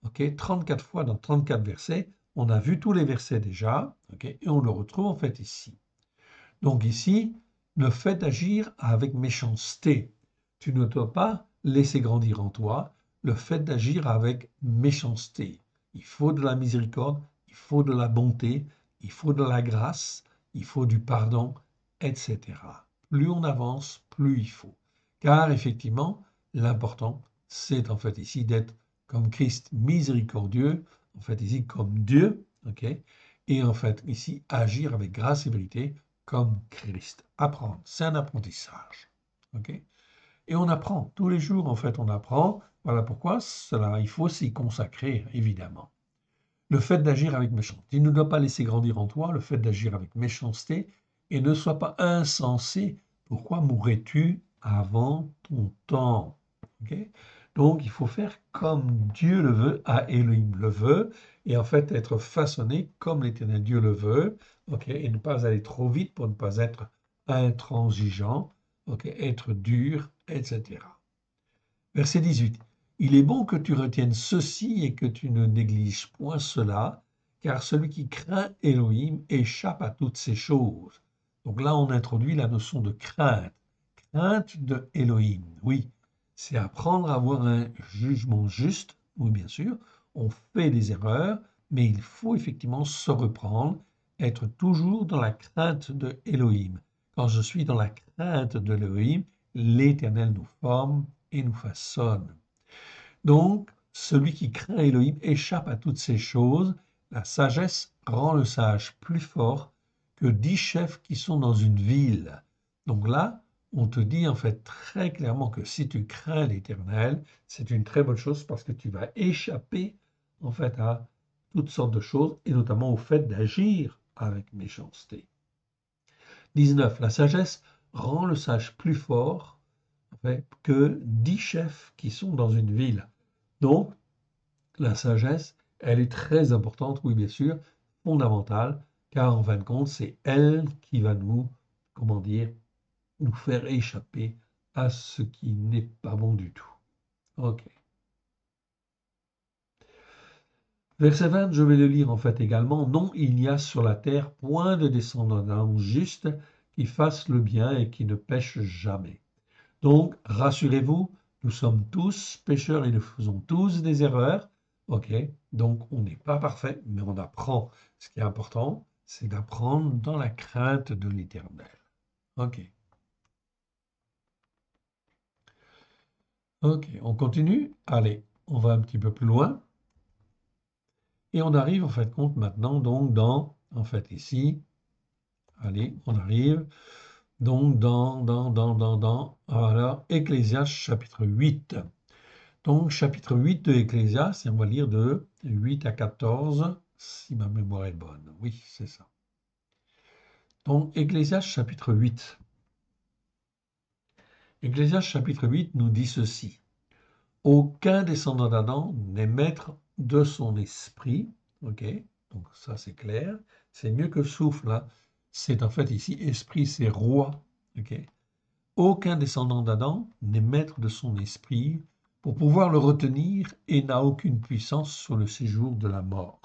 Okay. 34 fois dans 34 versets, on a vu tous les versets déjà, okay, et on le retrouve en fait ici. Donc ici, le fait d'agir avec méchanceté. Tu ne dois pas laisser grandir en toi le fait d'agir avec méchanceté. Il faut de la miséricorde, il faut de la bonté, il faut de la grâce, il faut du pardon, etc. Plus on avance, plus il faut. Car effectivement, l'important, c'est en fait ici d'être comme Christ miséricordieux, en fait ici comme Dieu, ok? Et en fait ici agir avec grâce et vérité comme Christ. Apprendre, c'est un apprentissage. Okay. Et on apprend, tous les jours en fait on apprend, voilà pourquoi cela, il faut s'y consacrer évidemment. Le fait d'agir avec méchanceté, il ne doit pas laisser grandir en toi le fait d'agir avec méchanceté et ne sois pas insensé, pourquoi mourrais-tu avant ton temps? Okay. Donc il faut faire comme Dieu le veut, à Elohim le veut, et en fait être façonné comme l'Éternel Dieu le veut, okay, et ne pas aller trop vite pour ne pas être intransigeant, okay, être dur, etc. Verset 18. Il est bon que tu retiennes ceci et que tu ne négliges point cela, car celui qui craint Elohim échappe à toutes ces choses. Donc là, on introduit la notion de crainte. Crainte de Elohim, oui, c'est apprendre à avoir un jugement juste, oui bien sûr, on fait des erreurs, mais il faut effectivement se reprendre, être toujours dans la crainte de Elohim. Quand je suis dans la crainte de Elohim, l'Éternel nous forme et nous façonne. Donc, celui qui craint Elohim échappe à toutes ces choses. La sagesse rend le sage plus fort que 10 chefs qui sont dans une ville. Donc là, on te dit en fait très clairement que si tu crains l'Éternel, c'est une très bonne chose parce que tu vas échapper en fait à toutes sortes de choses et notamment au fait d'agir avec méchanceté. 19. La sagesse rend le sage plus fort en fait, que 10 chefs qui sont dans une ville. Donc, la sagesse, elle est très importante, oui bien sûr, fondamentale, car en fin de compte, c'est elle qui va nous, comment dire, nous faire échapper à ce qui n'est pas bon du tout. Ok. Verset 20, je vais le lire en fait également. Non, il n'y a sur la terre point de descendant d'homme juste qui fasse le bien et qui ne pêche jamais. Donc, rassurez-vous, nous sommes tous pécheurs et nous faisons tous des erreurs. OK? Donc, on n'est pas parfait, mais on apprend. Ce qui est important, c'est d'apprendre dans la crainte de l'Éternel. OK. OK, on continue. Allez, on va un petit peu plus loin. Et on arrive, en fait, compte maintenant, donc, dans, en fait, ici. Allez, on arrive. Donc, voilà, Ecclésiaste chapitre 8. Donc, chapitre 8 de Ecclésiaste, et on va lire de 8 à 14, si ma mémoire est bonne. Oui, c'est ça. Donc, Ecclésiaste chapitre 8. Ecclésiaste chapitre 8 nous dit ceci. Aucun descendant d'Adam n'est maître de son esprit. OK? Donc, ça, c'est clair. C'est mieux que souffle. Hein. C'est en fait ici, esprit, c'est roi. OK? Aucun descendant d'Adam n'est maître de son esprit pour pouvoir le retenir et n'a aucune puissance sur le séjour de la mort.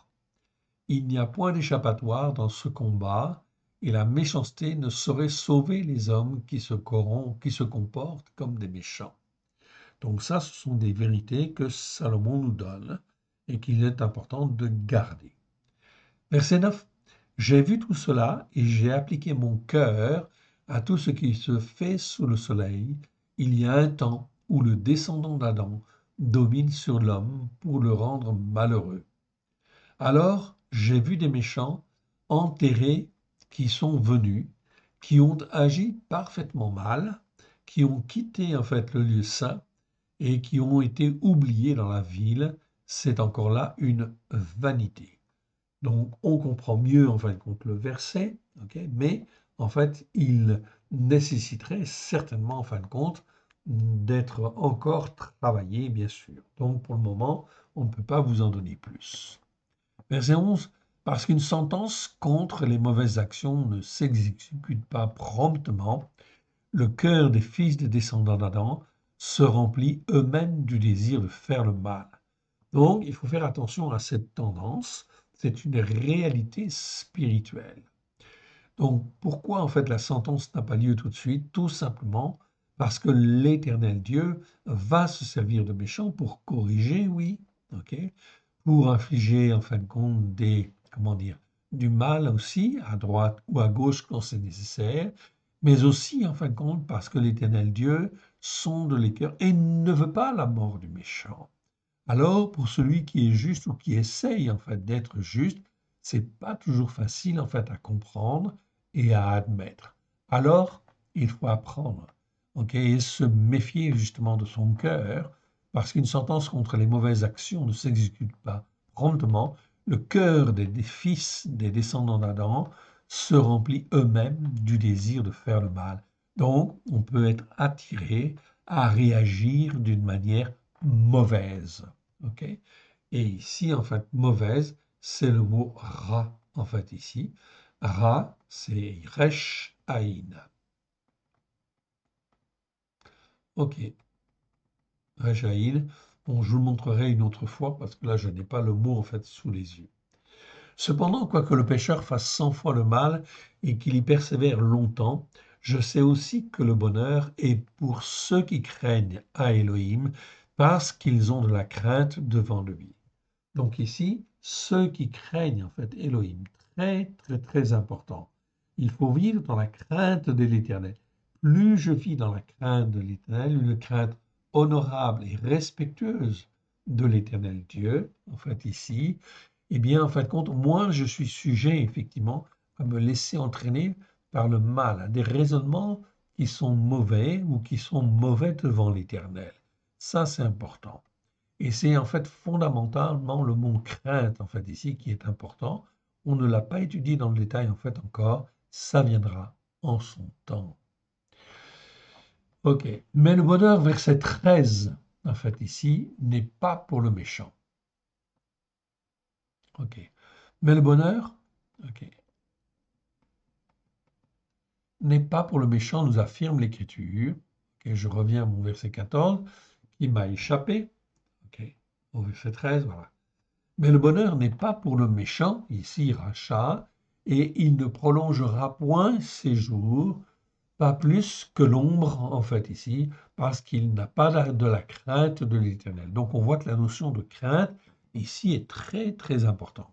Il n'y a point d'échappatoire dans ce combat, et la méchanceté ne saurait sauver les hommes qui se corrompent, qui se comportent comme des méchants. Donc ça, ce sont des vérités que Salomon nous donne et qu'il est important de garder. Verset 9. J'ai vu tout cela et j'ai appliqué mon cœur à tout ce qui se fait sous le soleil. Il y a un temps où le descendant d'Adam domine sur l'homme pour le rendre malheureux. Alors j'ai vu des méchants enterrés qui sont venus, qui ont agi parfaitement mal, qui ont quitté en fait le lieu saint et qui ont été oubliés dans la ville. C'est encore là une vanité. Donc, on comprend mieux, en fin de compte, le verset, okay, mais en fait, il nécessiterait certainement, en fin de compte, d'être encore travaillé, bien sûr. Donc, pour le moment, on ne peut pas vous en donner plus. Verset 11. Parce qu'une sentence contre les mauvaises actions ne s'exécute pas promptement, le cœur des fils des descendants d'Adam se remplit eux-mêmes du désir de faire le mal. Donc, il faut faire attention à cette tendance. C'est une réalité spirituelle. Donc, pourquoi en fait la sentence n'a pas lieu tout de suite? Tout simplement parce que l'Éternel Dieu va se servir de méchants pour corriger, oui, ok, pour infliger en fin de compte des, comment dire, du mal aussi à droite ou à gauche quand c'est nécessaire, mais aussi en fin de compte parce que l'Éternel Dieu sonde les cœurs et ne veut pas la mort du méchant. Alors, pour celui qui est juste ou qui essaye en fait d'être juste, c'est pas toujours facile en fait à comprendre et à admettre. Alors, il faut apprendre, ok, et se méfier justement de son cœur, parce qu'une sentence contre les mauvaises actions ne s'exécute pas promptement. Le cœur des fils des descendants d'Adam se remplit eux-mêmes du désir de faire le mal. Donc, on peut être attiré à réagir d'une manière mauvaise. Ok. Et ici, en fait, mauvaise, c'est le mot ra, en fait, ici. Ra, c'est resh aïn. Ok, resh aïn. Bon, je vous le montrerai une autre fois parce que là, je n'ai pas le mot, en fait, sous les yeux. Cependant, quoique le pécheur fasse 100 fois le mal et qu'il y persévère longtemps, je sais aussi que le bonheur est pour ceux qui craignent à Elohim parce qu'ils ont de la crainte devant lui. Donc ici, ceux qui craignent en fait Elohim, très très très important. Il faut vivre dans la crainte de l'Éternel. Plus je vis dans la crainte de l'Éternel, une crainte honorable et respectueuse de l'Éternel Dieu, en fait ici, eh bien en fin de compte, moins je suis sujet effectivement à me laisser entraîner par le mal, à des raisonnements qui sont mauvais ou qui sont mauvais devant l'Éternel. Ça, c'est important. Et c'est en fait fondamentalement le mot crainte en fait ici qui est important. On ne l'a pas étudié dans le détail en fait encore. Ça viendra en son temps. Ok. Mais le bonheur, verset 13, en fait ici, n'est pas pour le méchant. Ok. Mais le bonheur, ok, n'est pas pour le méchant, nous affirme l'Écriture. Ok, je reviens à mon verset 14, qui m'a échappé. Ok. Au verset 13, voilà. Mais le bonheur n'est pas pour le méchant, ici rachat, et il ne prolongera point ses jours, pas plus que l'ombre, en fait, ici, parce qu'il n'a pas de la crainte de l'Éternel. Donc on voit que la notion de crainte, ici, est très, très importante.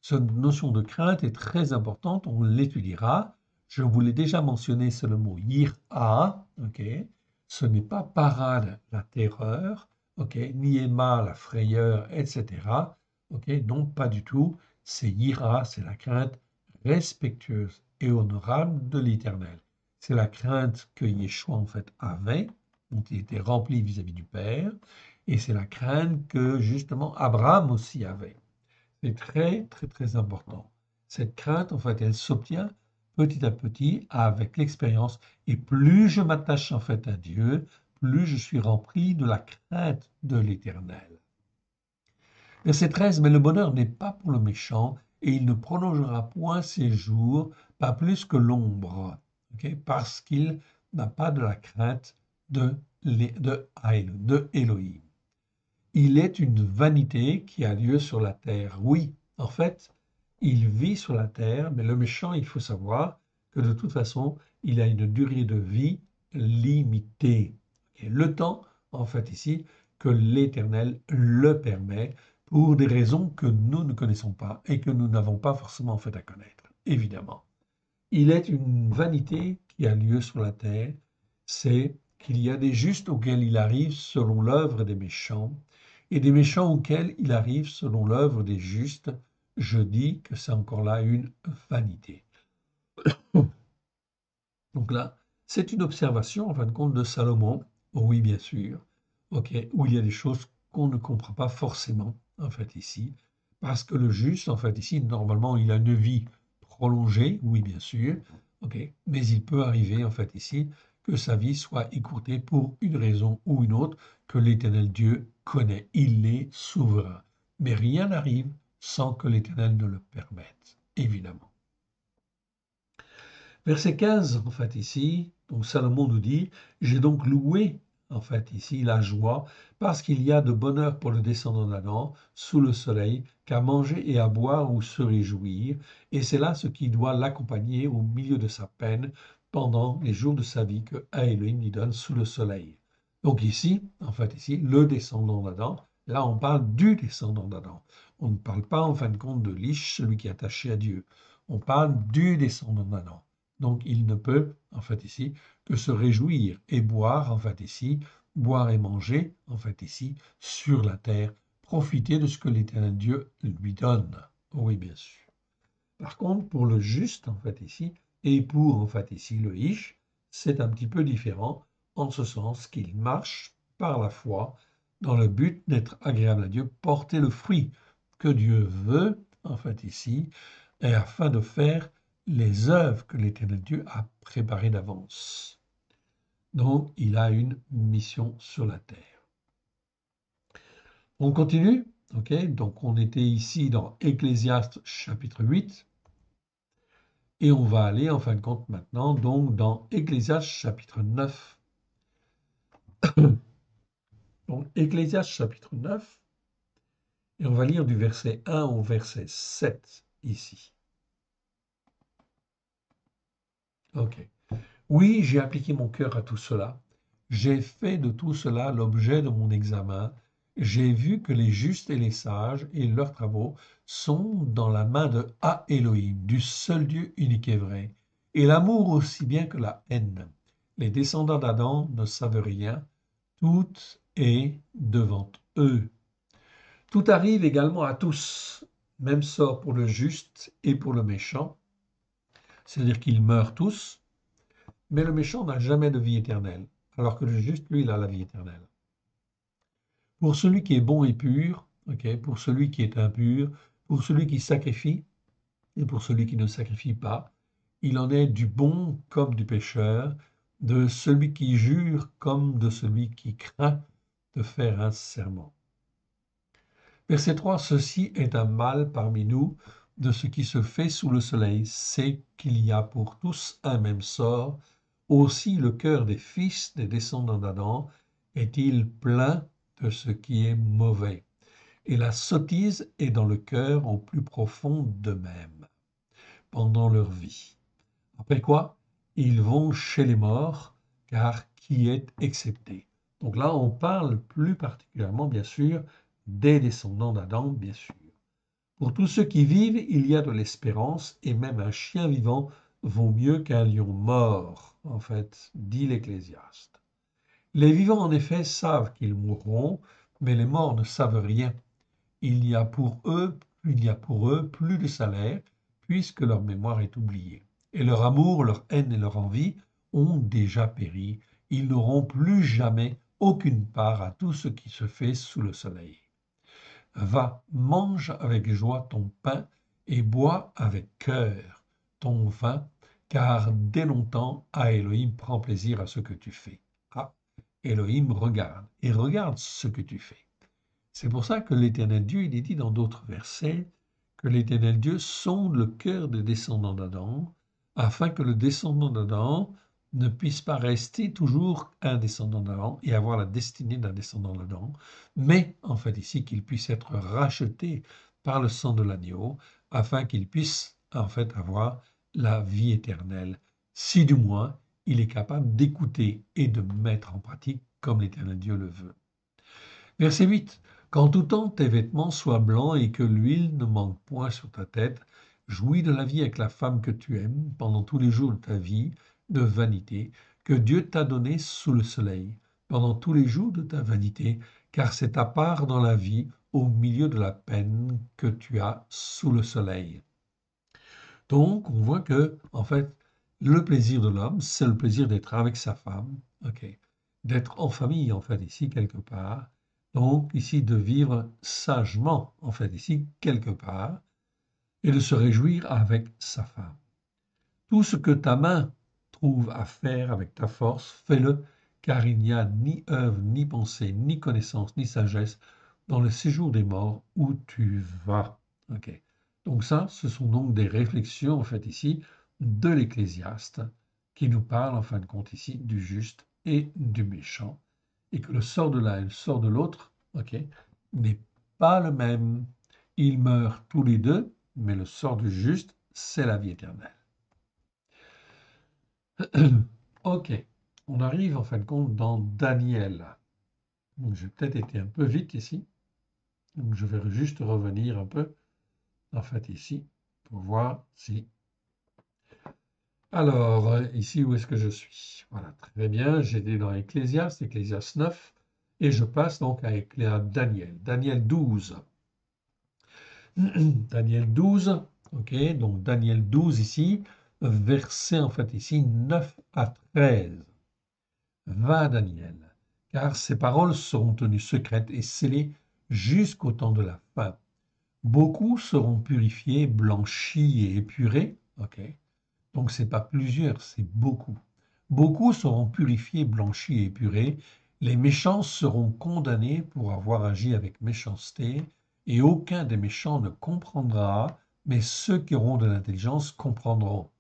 Cette notion de crainte est très importante, on l'étudiera. Je vous l'ai déjà mentionné, c'est le mot yir'a, ok? Ce n'est pas parade, la terreur, ok? Ni éma, la frayeur, etc. Ok? Non, pas du tout. C'est yir'a, c'est la crainte respectueuse et honorable de l'Éternel. C'est la crainte que Yeshua en fait avait, dont il était rempli vis-à-vis du Père, et c'est la crainte que justement Abraham aussi avait. C'est très, très, très important. Cette crainte, en fait, elle s'obtient petit à petit avec l'expérience. Et plus je m'attache en fait à Dieu, plus je suis rempli de la crainte de l'Éternel. Verset 13, mais le bonheur n'est pas pour le méchant, et il ne prolongera point ses jours, pas plus que l'ombre, okay? Parce qu'il n'a pas de la crainte de Elohim. Il est une vanité qui a lieu sur la terre. Oui, en fait, il vit sur la terre, mais le méchant, il faut savoir que de toute façon, il a une durée de vie limitée. Et le temps, en fait, ici, que l'Éternel le permet pour des raisons que nous ne connaissons pas et que nous n'avons pas forcément en fait à connaître, évidemment. Il est une vanité qui a lieu sur la terre, c'est qu'il y a des justes auxquels il arrive selon l'œuvre des méchants, et des méchants auxquels il arrive selon l'œuvre des justes. Je dis que c'est encore là une vanité. Donc là, c'est une observation, en fin de compte, de Salomon, oui, bien sûr, ok, où il y a des choses qu'on ne comprend pas forcément, en fait, ici, parce que le juste, en fait, ici, normalement, il a une vie prolongée, oui, bien sûr, ok, mais il peut arriver, en fait, ici, que sa vie soit écourtée pour une raison ou une autre que l'Éternel Dieu connaît. Il est souverain. Mais rien n'arrive sans que l'Éternel ne le permette, évidemment. Verset 15, en fait, ici, donc Salomon nous dit, j'ai donc loué, en fait, ici, la joie, parce qu'il y a de bonheur pour le descendant d'Adam sous le soleil, qu'à manger et à boire ou se réjouir, et c'est là ce qui doit l'accompagner au milieu de sa peine pendant les jours de sa vie que Elohim lui donne sous le soleil. Donc ici, en fait, ici, le descendant d'Adam, là, on parle du descendant d'Adam. On ne parle pas, en fin de compte, de l'Ish, celui qui est attaché à Dieu. On parle du descendant d'Adam. Donc, il ne peut, en fait, ici, que se réjouir et boire, en fait, ici, boire et manger, en fait, ici, sur la terre, profiter de ce que l'Éternel Dieu lui donne. Oui, bien sûr. Par contre, pour le juste, en fait, ici, et pour, en fait, ici, le Ish, c'est un petit peu différent, en ce sens qu'il marche par la foi, dans le but d'être agréable à Dieu, porter le fruit que Dieu veut, en fait, ici, et afin de faire les œuvres que l'Éternel Dieu a préparées d'avance. Donc, il a une mission sur la terre. On continue, ok? Donc, on était ici dans Ecclésiaste chapitre 8, et on va aller, en fin de compte, maintenant, donc, dans Ecclésiaste chapitre 9. Donc, Ecclésiaste chapitre 9, et on va lire du verset 1 au verset 7, ici. Ok. Oui, j'ai appliqué mon cœur à tout cela. J'ai fait de tout cela l'objet de mon examen. J'ai vu que les justes et les sages et leurs travaux sont dans la main de Elohim, du seul Dieu unique et vrai, et l'amour aussi bien que la haine. Les descendants d'Adam ne savent rien, tout est devant eux. Tout arrive également à tous, même sort pour le juste et pour le méchant, c'est-à-dire qu'ils meurent tous. Mais le méchant n'a jamais de vie éternelle, alors que le juste, lui, il a la vie éternelle. Pour celui qui est bon et pur, ok, pour celui qui est impur, pour celui qui sacrifie et pour celui qui ne sacrifie pas, il en est du bon comme du pécheur, de celui qui jure comme de celui qui craint de faire un serment. Verset 3, ceci est un mal parmi nous de ce qui se fait sous le soleil, c'est qu'il y a pour tous un même sort. Aussi le cœur des fils des descendants d'Adam est-il plein de ce qui est mauvais, et la sottise est dans le cœur au plus profond d'eux-mêmes, pendant leur vie. Après quoi, ils vont chez les morts, car qui est excepté. Donc là, on parle plus particulièrement, bien sûr, des descendants d'Adam, bien sûr. Pour tous ceux qui vivent, il y a de l'espérance, et même un chien vivant vaut mieux qu'un lion mort, en fait, dit l'Ecclésiaste. Les vivants, en effet, savent qu'ils mourront, mais les morts ne savent rien. Il y a pour eux plus de salaire, puisque leur mémoire est oubliée. Et leur amour, leur haine et leur envie ont déjà péri. Ils n'auront plus jamais aucune part à tout ce qui se fait sous le soleil. Va, mange avec joie ton pain et bois avec cœur ton vin, car dès longtemps, Elohim prend plaisir à ce que tu fais. Elohim regarde et regarde ce que tu fais. C'est pour ça que l'Éternel Dieu, il est dit dans d'autres versets que l'Éternel Dieu sonde le cœur des descendants d'Adam, afin que le descendant d'Adam ne puisse pas rester toujours un descendant d'Adam et avoir la destinée d'un descendant d'Adam, mais en fait ici qu'il puisse être racheté par le sang de l'agneau, afin qu'il puisse en fait avoir la vie éternelle, si du moins il est capable d'écouter et de mettre en pratique comme l'Éternel Dieu le veut. Verset 8. Qu'en tout temps tes vêtements soient blancs et que l'huile ne manque point sur ta tête, jouis de la vie avec la femme que tu aimes pendant tous les jours de ta vie de vanité que Dieu t'a donné sous le soleil, pendant tous les jours de ta vanité, car c'est ta part dans la vie au milieu de la peine que tu as sous le soleil. Donc, on voit que, en fait, le plaisir de l'homme, c'est le plaisir d'être avec sa femme, ok, d'être en famille, en fait, ici, quelque part. Donc, ici, de vivre sagement, en fait, ici, quelque part, et de se réjouir avec sa femme. Tout ce que ta main trouve à faire avec ta force, fais-le, car il n'y a ni œuvre, ni pensée, ni connaissance, ni sagesse dans le séjour des morts où tu vas. Ok. Donc ça, ce sont donc des réflexions, en fait, ici, de l'Ecclésiaste, qui nous parle, en fin de compte, ici, du juste et du méchant, et que le sort de l'un et le sort de l'autre, ok, n'est pas le même. Ils meurent tous les deux, mais le sort du juste, c'est la vie éternelle. Ok, on arrive en fin de compte dans Daniel. Donc, j'ai peut-être été un peu vite ici. Donc, je vais juste revenir un peu, en fait, ici, pour voir si... Alors, ici, où est-ce que je suis? Voilà, très bien, j'étais dans Ecclésiaste, Ecclésiaste 9, et je passe donc à Daniel. Daniel 12. Daniel 12, ok, donc Daniel 12 ici, verset en fait ici 9 à 13. Va, Daniel, car ces paroles seront tenues secrètes et scellées jusqu'au temps de la fin. Beaucoup seront purifiés, blanchis et épurés. Ok. Donc c'est pas plusieurs, c'est beaucoup. Beaucoup seront purifiés, blanchis et épurés. Les méchants seront condamnés pour avoir agi avec méchanceté, et aucun des méchants ne comprendra, mais ceux qui auront de l'intelligence comprendront.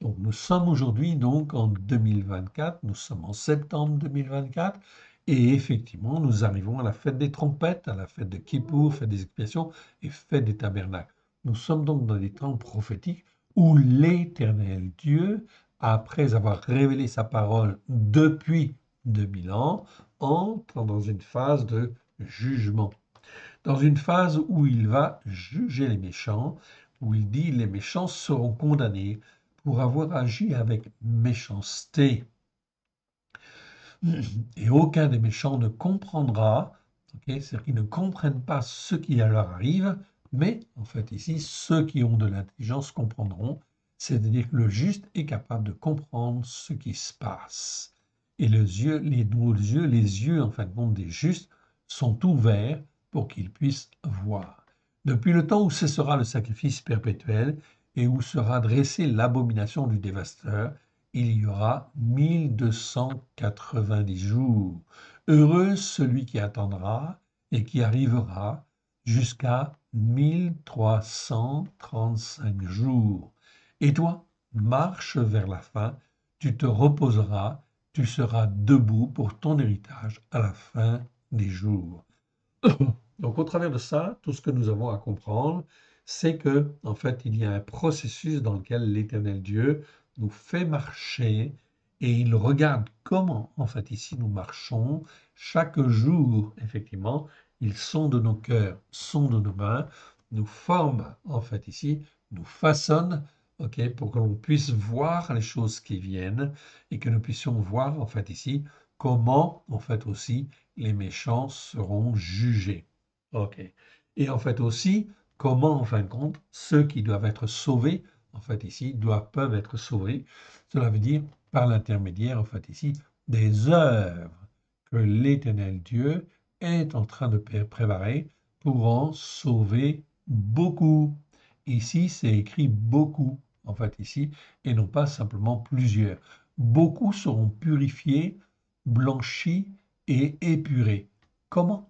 Donc, nous sommes aujourd'hui donc en 2024, nous sommes en septembre 2024, et effectivement, nous arrivons à la fête des trompettes, à la fête de Kippour, fête des expiations et fête des tabernacles. Nous sommes donc dans des temps prophétiques où l'Éternel Dieu, après avoir révélé sa parole depuis 2000 ans, entre dans une phase de jugement, dans une phase où il va juger les méchants, où il dit les méchants seront condamnés pour avoir agi avec méchanceté. Et aucun des méchants ne comprendra, okay, c'est-à-dire qu'ils ne comprennent pas ce qui leur arrive, mais en fait ici, ceux qui ont de l'intelligence comprendront, c'est-à-dire que le juste est capable de comprendre ce qui se passe. Et les yeux en fin de compte des justes sont ouverts pour qu'ils puissent voir. Depuis le temps où cessera le sacrifice perpétuel et où sera dressée l'abomination du dévastateur, il y aura 1290 jours. Heureux celui qui attendra et qui arrivera jusqu'à 1335 jours. Et toi, marche vers la fin, tu te reposeras, tu seras debout pour ton héritage à la fin des jours. Donc, au travers de ça, tout ce que nous avons à comprendre, c'est que, en fait, il y a un processus dans lequel l'Éternel Dieu nous fait marcher et il regarde comment, en fait, ici nous marchons. Chaque jour, effectivement, ils sont de nos cœurs, sont de nos mains, nous forment, en fait, ici, nous façonnent, ok, pour que l'on puisse voir les choses qui viennent et que nous puissions voir, en fait, ici, comment, en fait, aussi, les méchants seront jugés. Ok. Et en fait aussi, comment, en fin de compte, ceux qui doivent être sauvés, en fait ici, peuvent être sauvés. Cela veut dire par l'intermédiaire, en fait ici, des œuvres que l'Éternel Dieu est en train de préparer pour en sauver beaucoup. Ici, c'est écrit beaucoup, en fait ici, et non pas simplement plusieurs. Beaucoup seront purifiés, blanchis et épurés. Comment?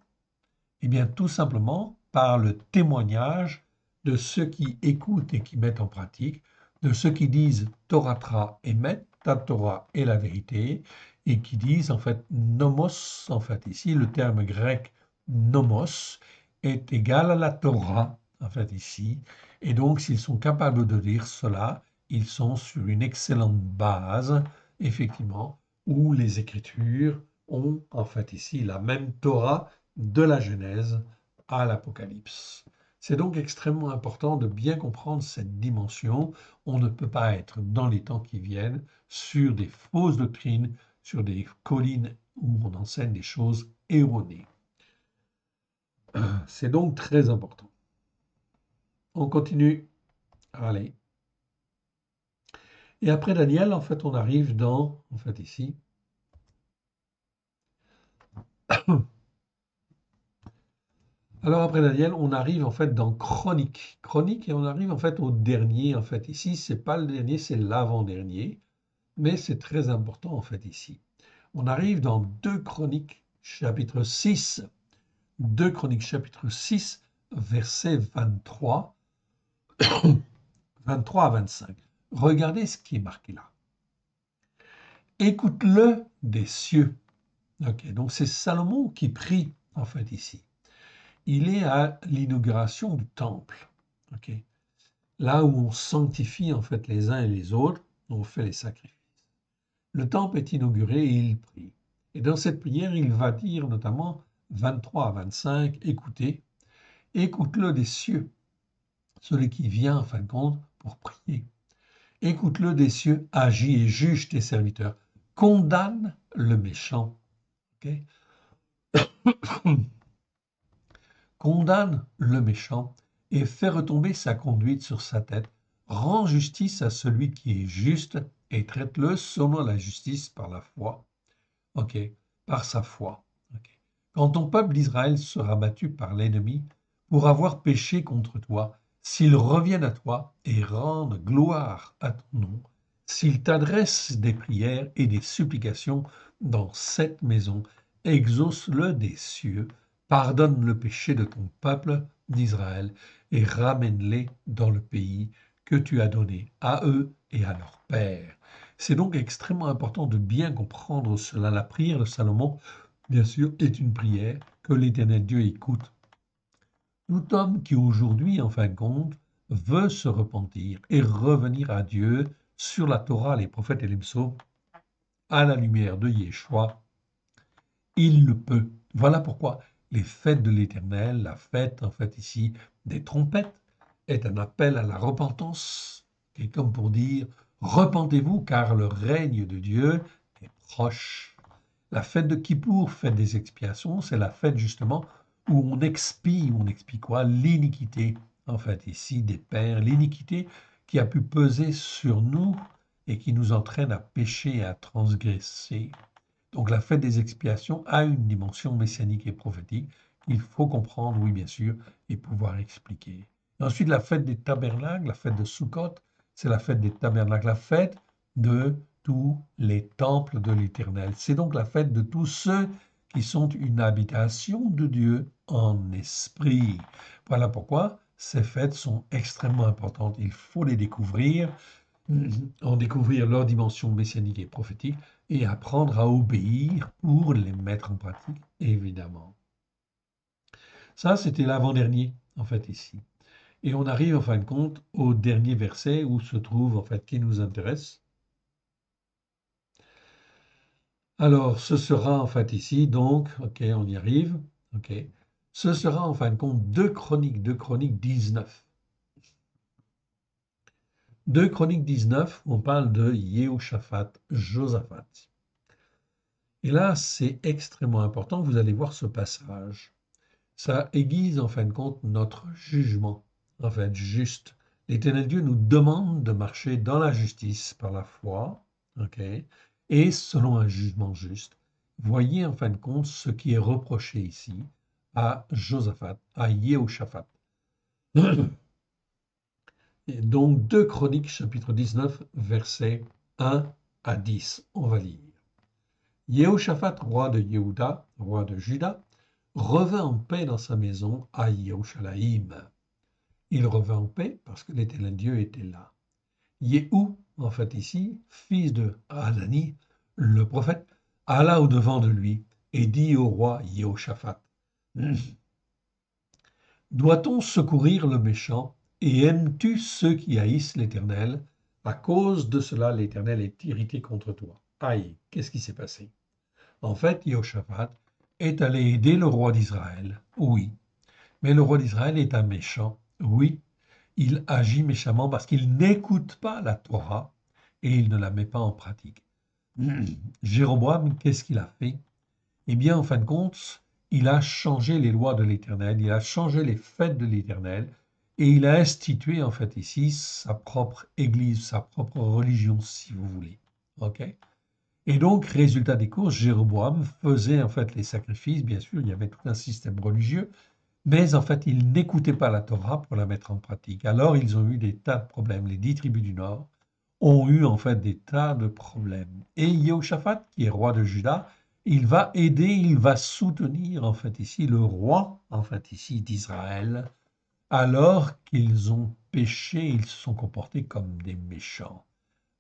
Eh bien, tout simplement par le témoignage de ceux qui écoutent et qui mettent en pratique, de ceux qui disent Torah émet, ta Torah est la vérité, et qui disent en fait nomos, en fait ici le terme grec nomos est égal à la Torah, en fait, ici. Et donc, s'ils sont capables de lire cela, ils sont sur une excellente base, effectivement, où les Écritures ont, en fait, ici, la même Torah de la Genèse à l'Apocalypse. C'est donc extrêmement important de bien comprendre cette dimension. On ne peut pas être dans les temps qui viennent sur des fausses doctrines, sur des collines où on enseigne des choses erronées. C'est donc très important. On continue. Allez. Et après Daniel, en fait, on arrive dans, en fait, ici. Alors après Daniel, on arrive en fait dans Chronique. Chronique, et on arrive en fait au dernier, en fait. Ici, c'est pas le dernier, c'est l'avant-dernier. Mais c'est très important, en fait, ici. On arrive dans 2 Chroniques, chapitre 6. 2 Chroniques, chapitre 6, verset 23. 23 à 25. Regardez ce qui est marqué là. Écoute-le des cieux. Ok, donc c'est Salomon qui prie en fait ici. Il est à l'inauguration du temple. Ok, là où on sanctifie en fait les uns et les autres, on fait les sacrifices. Le temple est inauguré et il prie. Et dans cette prière, il va dire notamment 23 à 25, écoutez, écoute-le des cieux, celui qui vient en fin de compte pour prier. Écoute-le des cieux, agis et juge tes serviteurs. Condamne le méchant. Okay? Condamne le méchant et fais retomber sa conduite sur sa tête. Rends justice à celui qui est juste et traite-le selon la justice par la foi. Ok, par sa foi. Okay. Quand ton peuple d'Israël sera battu par l'ennemi pour avoir péché contre toi, s'ils reviennent à toi et rendent gloire à ton nom, s'ils t'adressent des prières et des supplications dans cette maison, exauce-le des cieux, pardonne le péché de ton peuple d'Israël et ramène-les dans le pays que tu as donné à eux et à leurs pères. C'est donc extrêmement important de bien comprendre cela. La prière de Salomon, bien sûr, est une prière que l'Éternel Dieu écoute. Tout homme qui aujourd'hui, en fin de compte, veut se repentir et revenir à Dieu sur la Torah, les prophètes et les psaumes, à la lumière de Yeshua, il le peut. Voilà pourquoi les fêtes de l'Éternel, la fête en fait ici des trompettes, est un appel à la repentance, et comme pour dire, repentez-vous car le règne de Dieu est proche. La fête de Kippour, fête des expiations, c'est la fête justement où on expie quoi? L'iniquité, en fait ici des pères, l'iniquité qui a pu peser sur nous et qui nous entraîne à pécher et à transgresser. Donc la fête des expiations a une dimension messianique et prophétique. Il faut comprendre, oui bien sûr, et pouvoir expliquer. Et ensuite la fête des tabernacles, la fête de Sukkot, c'est la fête des tabernacles, la fête de tous les temples de l'Éternel. C'est donc la fête de tous ceux qui sont une habitation de Dieu en esprit. Voilà pourquoi ces fêtes sont extrêmement importantes. Il faut les découvrir, en découvrir leur dimension messianique et prophétique et apprendre à obéir pour les mettre en pratique, évidemment. Ça, c'était l'avant-dernier, en fait, ici. Et on arrive, en fin de compte, au dernier verset où se trouve, en fait, qui nous intéresse. Alors, ce sera, en fait, ici, donc, ok, on y arrive, ok. Ce sera, en fin de compte, 2 Chroniques 19. 2 Chroniques 19, on parle de Jéhoshaphat, Josaphat. Et là, c'est extrêmement important, vous allez voir ce passage. Ça aiguise en fin de compte notre jugement, en fait, juste. L'Éternel Dieu nous demande de marcher dans la justice par la foi, ok, et selon un jugement juste. Voyez en fin de compte ce qui est reproché ici à Josaphat, à Jéhoshaphat. Et donc 2 Chroniques chapitre 19 versets 1 à 10, on va lire. Jéhoshaphat, roi de Yehuda, roi de Juda, revint en paix dans sa maison à Yerushalayim. Il revint en paix parce que l'Éternel Dieu était là. Yéhou, en fait ici, fils de Hanani, le prophète, alla au-devant de lui et dit au roi Jéhoshaphat, Doit-on secourir le méchant et aimes-tu ceux qui haïssent l'Éternel? À cause de cela, l'Éternel est irrité contre toi. Aïe, qu'est-ce qui s'est passé? En fait, Jehoshaphat est allé aider le roi d'Israël, oui. Mais le roi d'Israël est un méchant, oui. Il agit méchamment parce qu'il n'écoute pas la Torah et il ne la met pas en pratique. Jéroboam, qu'est-ce qu'il a fait? Eh bien, en fin de compte, il a changé les lois de l'Éternel, il a changé les fêtes de l'Éternel, et il a institué, en fait, ici, sa propre église, sa propre religion, si vous voulez. OK? Et donc, résultat des courses, Jéroboam faisait, en fait, les sacrifices, bien sûr, il y avait tout un système religieux, mais en fait, il n'écoutait pas la Torah pour la mettre en pratique. Alors, ils ont eu des tas de problèmes. Les 10 tribus du Nord ont eu en fait des tas de problèmes. Et Jehoshaphat, qui est roi de Juda, il va aider, il va soutenir en fait ici le roi en fait ici d'Israël, alors qu'ils ont péché, ils se sont comportés comme des méchants.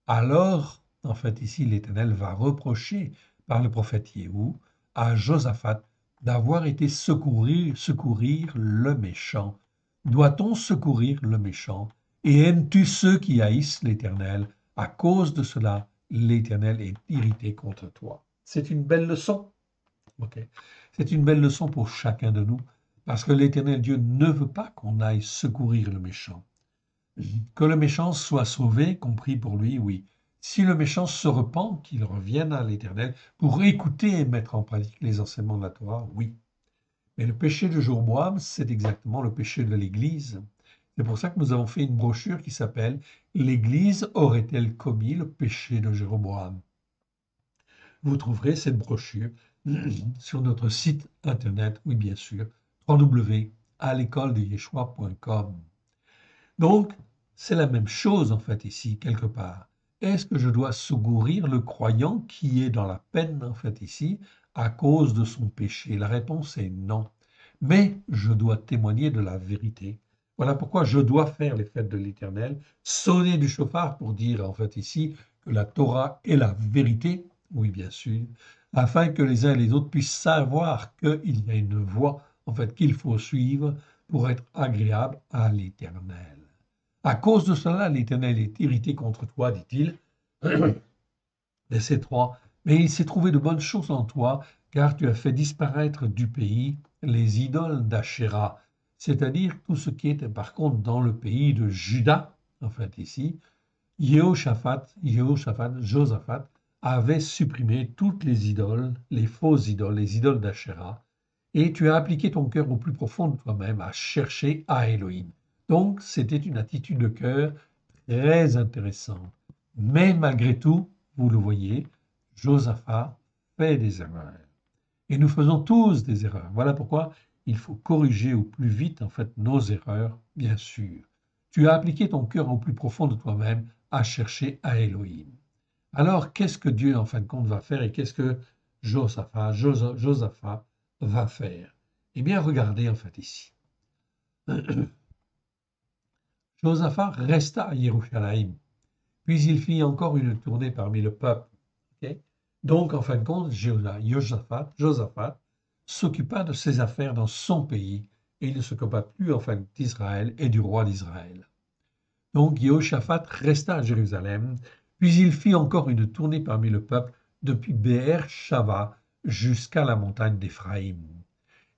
Alors, en fait ici, l'Éternel va reprocher par le prophète Jéhu à Josaphat d'avoir été secourir le méchant. Doit-on secourir le méchant? Et aimes-tu ceux qui haïssent l'Éternel? À cause de cela, l'Éternel est irrité contre toi. C'est une belle leçon. Ok. C'est une belle leçon pour chacun de nous, parce que l'Éternel Dieu ne veut pas qu'on aille secourir le méchant. Que le méchant soit sauvé, compris pour lui, oui. Si le méchant se repent, qu'il revienne à l'Éternel pour écouter et mettre en pratique les enseignements de la Torah, oui. Mais le péché de Jéroboam, c'est exactement le péché de l'Église. C'est pour ça que nous avons fait une brochure qui s'appelle L'Église aurait-elle commis le péché de Jéroboam? Vous trouverez cette brochure sur notre site internet, oui bien sûr, www.alécoledeyeshua.com. Donc, c'est la même chose en fait ici, quelque part. Est-ce que je dois secourir le croyant qui est dans la peine en fait ici à cause de son péché? La réponse est non. Mais je dois témoigner de la vérité. Voilà pourquoi je dois faire les fêtes de l'Éternel, sonner du chauffard pour dire en fait ici que la Torah est la vérité, oui bien sûr, afin que les uns et les autres puissent savoir qu'il y a une voie en fait qu'il faut suivre pour être agréable à l'Éternel. À cause de cela, l'Éternel est irrité contre toi, dit-il. Verset 3. Mais il s'est trouvé de bonnes choses en toi, car tu as fait disparaître du pays les idoles d'Achéra, c'est-à-dire tout ce qui était par contre dans le pays de Juda, en fait ici. Josaphat avait supprimé toutes les idoles, les fausses idoles, les idoles d'Achéra, et tu as appliqué ton cœur au plus profond de toi-même à chercher à Elohim. Donc, c'était une attitude de cœur très intéressante. Mais malgré tout, vous le voyez, Josaphat fait des erreurs. Et nous faisons tous des erreurs. Voilà pourquoi il faut corriger au plus vite, en fait, nos erreurs, bien sûr. Tu as appliqué ton cœur au plus profond de toi-même à chercher à Elohim. Alors, qu'est-ce que Dieu, en fin de compte, va faire et qu'est-ce que Josaphat va faire? Eh bien, regardez, en fait, ici. Josaphat resta à Jérusalem, puis il fit encore une tournée parmi le peuple. Okay? Donc, en fin de compte, Josaphat s'occupa de ses affaires dans son pays et il ne s'occupa plus, enfin, d'Israël et du roi d'Israël. Donc, Jehoshaphat resta à Jérusalem, puis il fit encore une tournée parmi le peuple depuis Beer-Shava jusqu'à la montagne d'Éphraïm.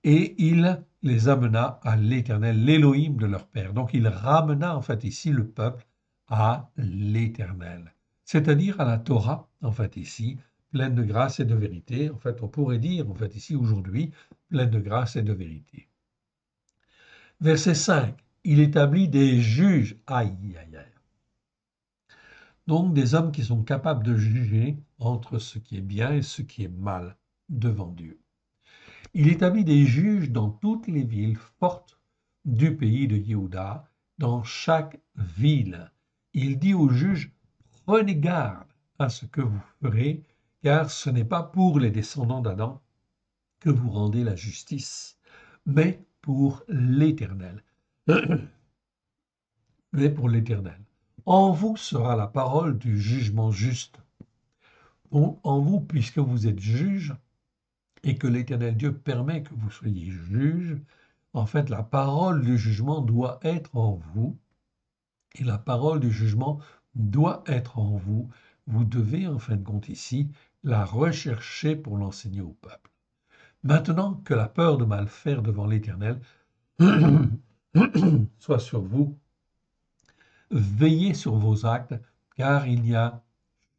Et il les amena à l'Éternel, l'Élohim de leur père. Donc, il ramena en fait ici le peuple à l'Éternel, c'est-à-dire à la Torah, en fait ici, pleine de grâce et de vérité. En fait, on pourrait dire, en fait ici, aujourd'hui, pleine de grâce et de vérité. Verset 5. Il établit des juges. Aïe, aïe, aïe. Donc des hommes qui sont capables de juger entre ce qui est bien et ce qui est mal devant Dieu. Il établit des juges dans toutes les villes fortes du pays de Yehuda, dans chaque ville. Il dit aux juges, prenez garde à ce que vous ferez, car ce n'est pas pour les descendants d'Adam que vous rendez la justice, mais pour l'Éternel. Mais pour l'Éternel. En vous sera la parole du jugement juste. En vous, puisque vous êtes juge, et que l'Éternel Dieu permet que vous soyez juge, en fait, la parole du jugement doit être en vous, et la parole du jugement doit être en vous. Vous devez, en fin de compte, ici, la rechercher pour l'enseigner au peuple. Maintenant que la peur de mal faire devant l'Éternel soit sur vous, veillez sur vos actes, car il n'y a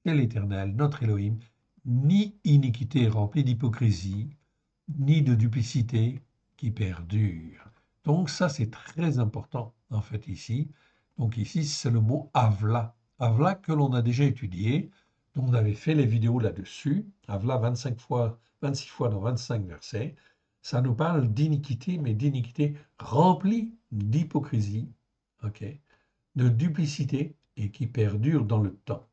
chez l'Éternel, notre Elohim, ni iniquité remplie d'hypocrisie, ni de duplicité qui perdure. Donc ça, c'est très important, en fait, ici. Donc ici, c'est le mot Avla. Avla que l'on a déjà étudié, dont on avait fait les vidéos là-dessus. Avla 26 fois dans 25 versets. Ça nous parle d'iniquité, mais d'iniquité remplie d'hypocrisie, ok, de duplicité et qui perdure dans le temps.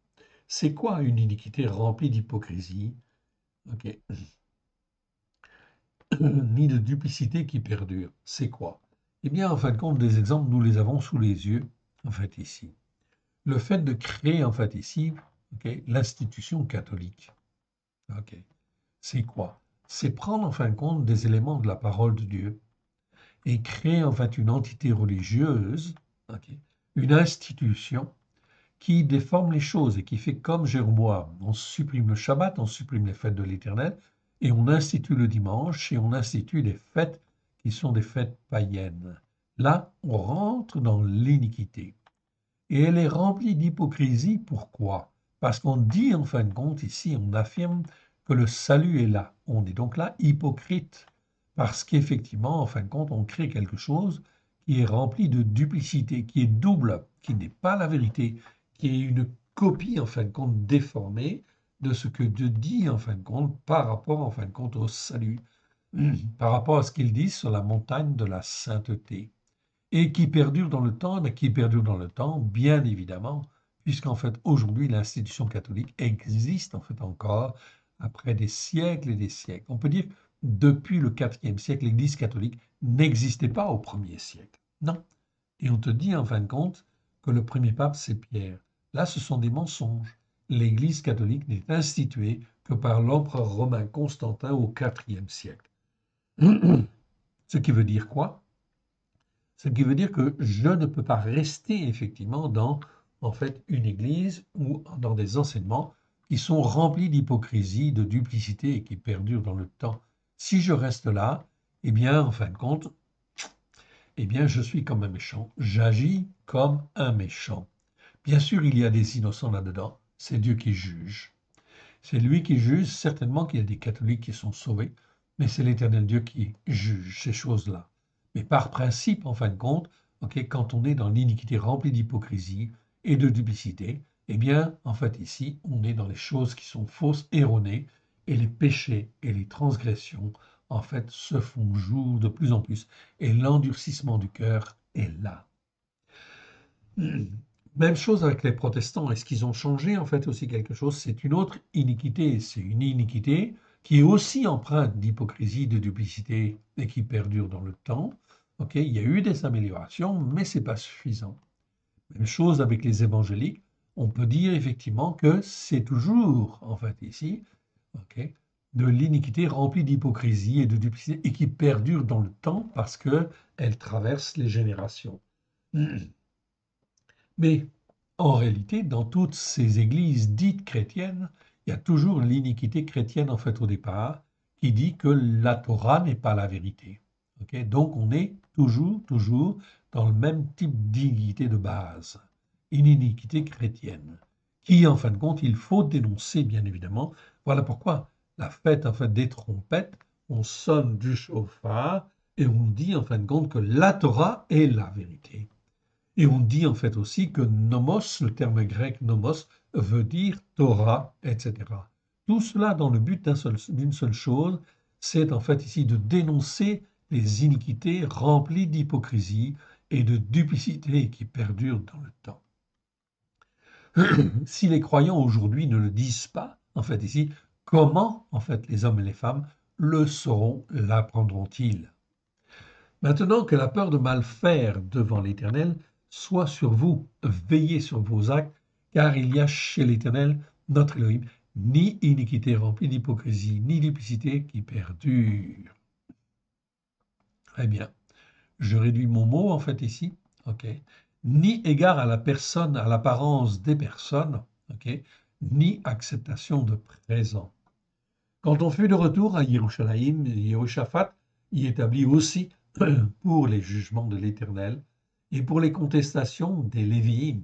C'est quoi une iniquité remplie d'hypocrisie? Ok. Ni de duplicité qui perdure. C'est quoi? Eh bien, en fin de compte, des exemples, nous les avons sous les yeux, en fait, ici. Le fait de créer, en fait, ici, ok, l'institution catholique. Ok. C'est quoi? C'est prendre, en fin de compte, des éléments de la parole de Dieu et créer, en fait, une entité religieuse, ok, une institution qui déforme les choses et qui fait comme Jéroboam. On supprime le Shabbat, on supprime les fêtes de l'Éternel, et on institue le dimanche, et on institue des fêtes qui sont des fêtes païennes. Là, on rentre dans l'iniquité. Et elle est remplie d'hypocrisie. Pourquoi? Parce qu'on dit, en fin de compte, ici, on affirme que le salut est là. On est donc là hypocrite. Parce qu'effectivement, en fin de compte, on crée quelque chose qui est rempli de duplicité, qui est double, qui n'est pas la vérité, qui est une copie, en fin de compte, déformée de ce que Dieu dit, en fin de compte, par rapport, en fin de compte, au salut, par rapport à ce qu'il dit sur la montagne de la sainteté et qui perdure dans le temps, mais qui perdure dans le temps, bien évidemment, puisqu'en fait, aujourd'hui, l'institution catholique existe en fait encore après des siècles et des siècles. On peut dire, depuis le IVe siècle, l'Église catholique n'existait pas au 1er siècle. Non. Et on te dit, en fin de compte, que le premier pape, c'est Pierre. Là, ce sont des mensonges. L'Église catholique n'est instituée que par l'empereur romain Constantin au IVe siècle. Ce qui veut dire quoi? Ce qui veut dire que je ne peux pas rester effectivement dans en fait une église ou dans des enseignements qui sont remplis d'hypocrisie, de duplicité et qui perdurent dans le temps. Si je reste là, eh bien, en fin de compte, eh bien, je suis comme un méchant. J'agis comme un méchant. Bien sûr, il y a des innocents là-dedans. C'est Dieu qui juge. C'est lui qui juge. Certainement qu'il y a des catholiques qui sont sauvés, mais c'est l'Éternel Dieu qui juge ces choses-là. Mais par principe, en fin de compte, ok, quand on est dans l'iniquité remplie d'hypocrisie et de duplicité, eh bien, en fait, ici, on est dans les choses qui sont fausses, erronées, et les péchés et les transgressions, en fait, se font jour de plus en plus, et l'endurcissement du cœur est là. Même chose avec les protestants. Est-ce qu'ils ont changé en fait aussi quelque chose? C'est une autre iniquité. C'est une iniquité qui est aussi empreinte d'hypocrisie, de duplicité et qui perdure dans le temps. Ok, il y a eu des améliorations, mais c'est pas suffisant. Même chose avec les évangéliques. On peut dire effectivement que c'est toujours en fait ici, ok, de l'iniquité remplie d'hypocrisie et de duplicité et qui perdure dans le temps parce que elle traverse les générations. Mais en réalité, dans toutes ces églises dites chrétiennes, il y a toujours l'iniquité chrétienne en fait au départ, qui dit que la Torah n'est pas la vérité. Ok, donc on est toujours dans le même type d'iniquité de base, une iniquité chrétienne, qui en fin de compte, il faut dénoncer bien évidemment. Voilà pourquoi la fête en fait des trompettes, on sonne du chauffard et on dit en fin de compte que la Torah est la vérité. Et on dit en fait aussi que nomos, le terme grec nomos, veut dire Torah, etc. Tout cela dans le but d'une seule chose, c'est en fait ici de dénoncer les iniquités remplies d'hypocrisie et de duplicité qui perdurent dans le temps. Si les croyants aujourd'hui ne le disent pas, en fait ici, comment en fait les hommes et les femmes le sauront, l'apprendront-ils? Maintenant que la peur de mal faire devant l'Éternel soit sur vous, veillez sur vos actes, car il y a chez l'Éternel, notre Elohim, ni iniquité remplie d'hypocrisie, ni duplicité qui perdure. Très bien. je réduis mon mot en fait ici, ok, ni égard à la personne, à l'apparence des personnes, ok, ni acceptation de présent. Quand on fut de retour à Yerushalayim, Yehoshaphat y établit aussi pour les jugements de l'Éternel et pour les contestations des Lévi'im,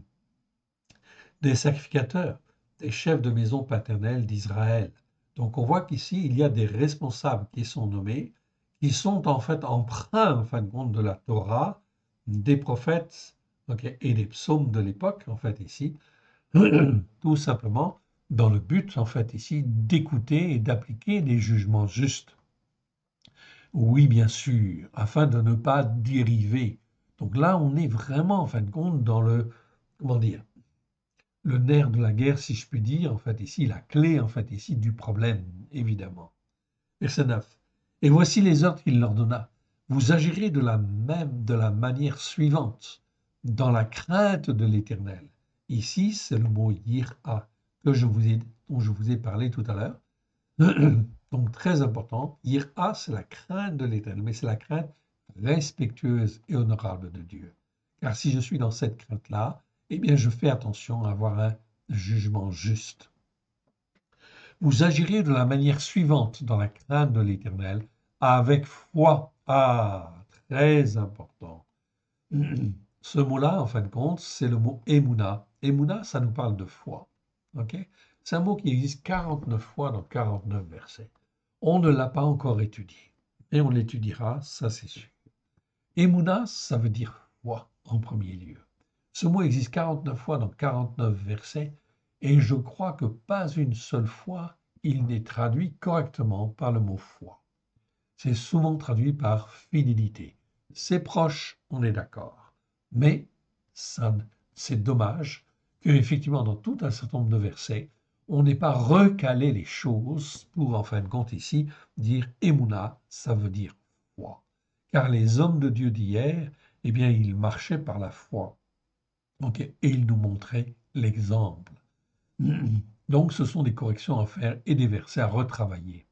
des sacrificateurs, des chefs de maison paternelle d'Israël. Donc on voit qu'ici, il y a des responsables qui sont nommés, qui sont en fait emprunts, en fin de compte, de la Torah, des prophètes ok, et des psaumes de l'époque, en fait, ici, tout simplement dans le but, en fait, ici, d'écouter et d'appliquer des jugements justes. Oui, bien sûr, afin de ne pas dériver. Donc là, on est vraiment, en fin de compte, dans le, comment dire, le nerf de la guerre, si je puis dire, en fait, ici, la clé, en fait, ici, du problème, évidemment. Verset 9. Et voici les ordres qu'il leur donna. Vous agirez de la manière suivante, dans la crainte de l'Éternel. Ici, c'est le mot yir'a que dont je vous ai parlé tout à l'heure. Donc, très important. Yir'a, c'est la crainte de l'Éternel, mais c'est la crainte respectueuse et honorable de Dieu. Car si je suis dans cette crainte-là, eh bien, je fais attention à avoir un jugement juste. Vous agirez de la manière suivante dans la crainte de l'Éternel, avec foi. Ah, très important. Ce mot-là, en fin de compte, c'est le mot Emouna. Emouna, ça nous parle de foi. Ok? C'est un mot qui existe 49 fois dans 49 versets. On ne l'a pas encore étudié, et on l'étudiera, ça c'est sûr. Emouna, ça veut dire foi en premier lieu. Ce mot existe 49 fois dans 49 versets, et je crois que pas une seule fois il n'est traduit correctement par le mot foi. C'est souvent traduit par fidélité. C'est proche, on est d'accord. Mais c'est dommage qu'effectivement, dans tout un certain nombre de versets, on n'ait pas recalé les choses pour, en fin de compte, ici, dire Emouna, ça veut dire foi. Car les hommes de Dieu d'hier, eh bien, ils marchaient par la foi. Okay, et ils nous montraient l'exemple. Donc, ce sont des corrections à faire et des versets à retravailler.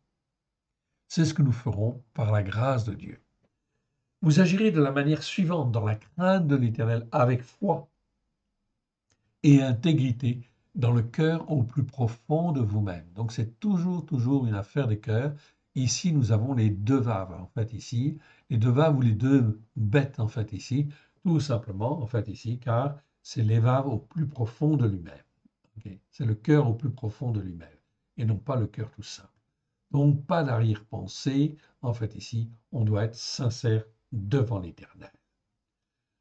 C'est ce que nous ferons par la grâce de Dieu. Vous agirez de la manière suivante dans la crainte de l'Éternel avec foi et intégrité dans le cœur au plus profond de vous-même. Donc c'est toujours une affaire de cœur. Ici, nous avons les deux vaves, en fait, ici. Les deux vaves ou les deux bêtes, en fait, ici. Tout simplement, en fait, ici, car c'est les vaves au plus profond de lui-même. Okay. C'est le cœur au plus profond de lui-même et non pas le cœur tout simple. Donc, pas d'arrière-pensée. En fait, ici, on doit être sincère devant l'Éternel.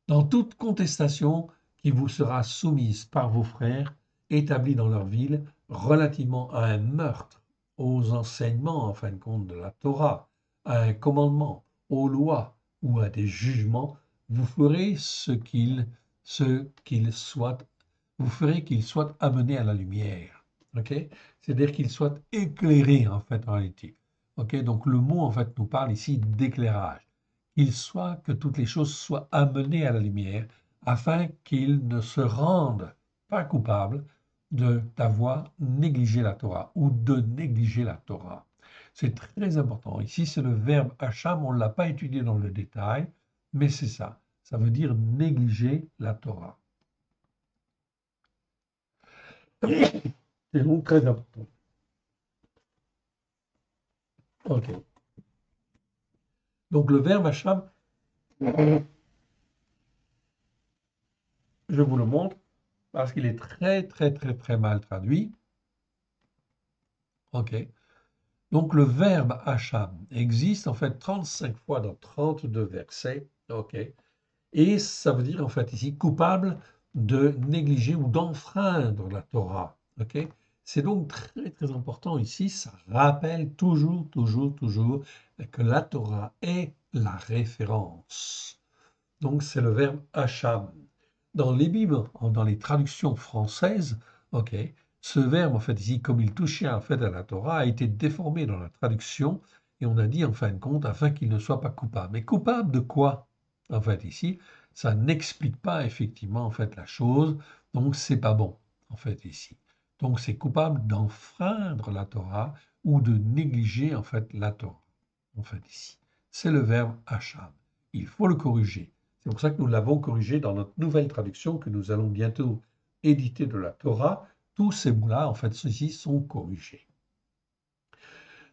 Dans toute contestation qui vous sera soumise par vos frères, établis dans leur ville, relativement à un meurtre, aux enseignements, en fin de compte, de la Torah, à un commandement, aux lois ou à des jugements, vous ferez vous ferez qu'ils soient amenés à la lumière. Okay. C'est-à-dire qu'ils soient éclairés, en fait, en réalité. Okay. Donc, le mot, en fait, nous parle ici d'éclairage. Que toutes les choses soient amenées à la lumière, afin qu'ils ne se rendent pas coupables d'avoir négligé la Torah ou de négliger la Torah. C'est très important. Ici, c'est le verbe hacham, on ne l'a pas étudié dans le détail, mais c'est ça. Ça veut dire négliger la Torah. C'est donc très important. Ok. Donc le verbe hacham, je vous le montre parce qu'il est très mal traduit. Ok. Donc le verbe hacham existe en fait 35 fois dans 32 versets. Ok. Et ça veut dire en fait ici coupable de négliger ou d'enfreindre la Torah. Ok. C'est donc très important ici, ça rappelle toujours que la Torah est la référence. Donc c'est le verbe hacham. Dans les Bibles, dans les traductions françaises, ok, ce verbe, en fait, ici, comme il touchait en fait à la Torah, a été déformé dans la traduction et on a dit en fin de compte afin qu'il ne soit pas coupable. Mais coupable de quoi? En fait, ici, ça n'explique pas effectivement en fait la chose, donc c'est pas bon en fait ici. Donc c'est coupable d'enfreindre la Torah ou de négliger en fait la Torah en fait ici. C'est le verbe hacham. il faut le corriger. C'est pour ça que nous l'avons corrigé dans notre nouvelle traduction que nous allons bientôt éditer de la Torah. Tous ces mots-là, en fait, ceux-ci sont corrigés.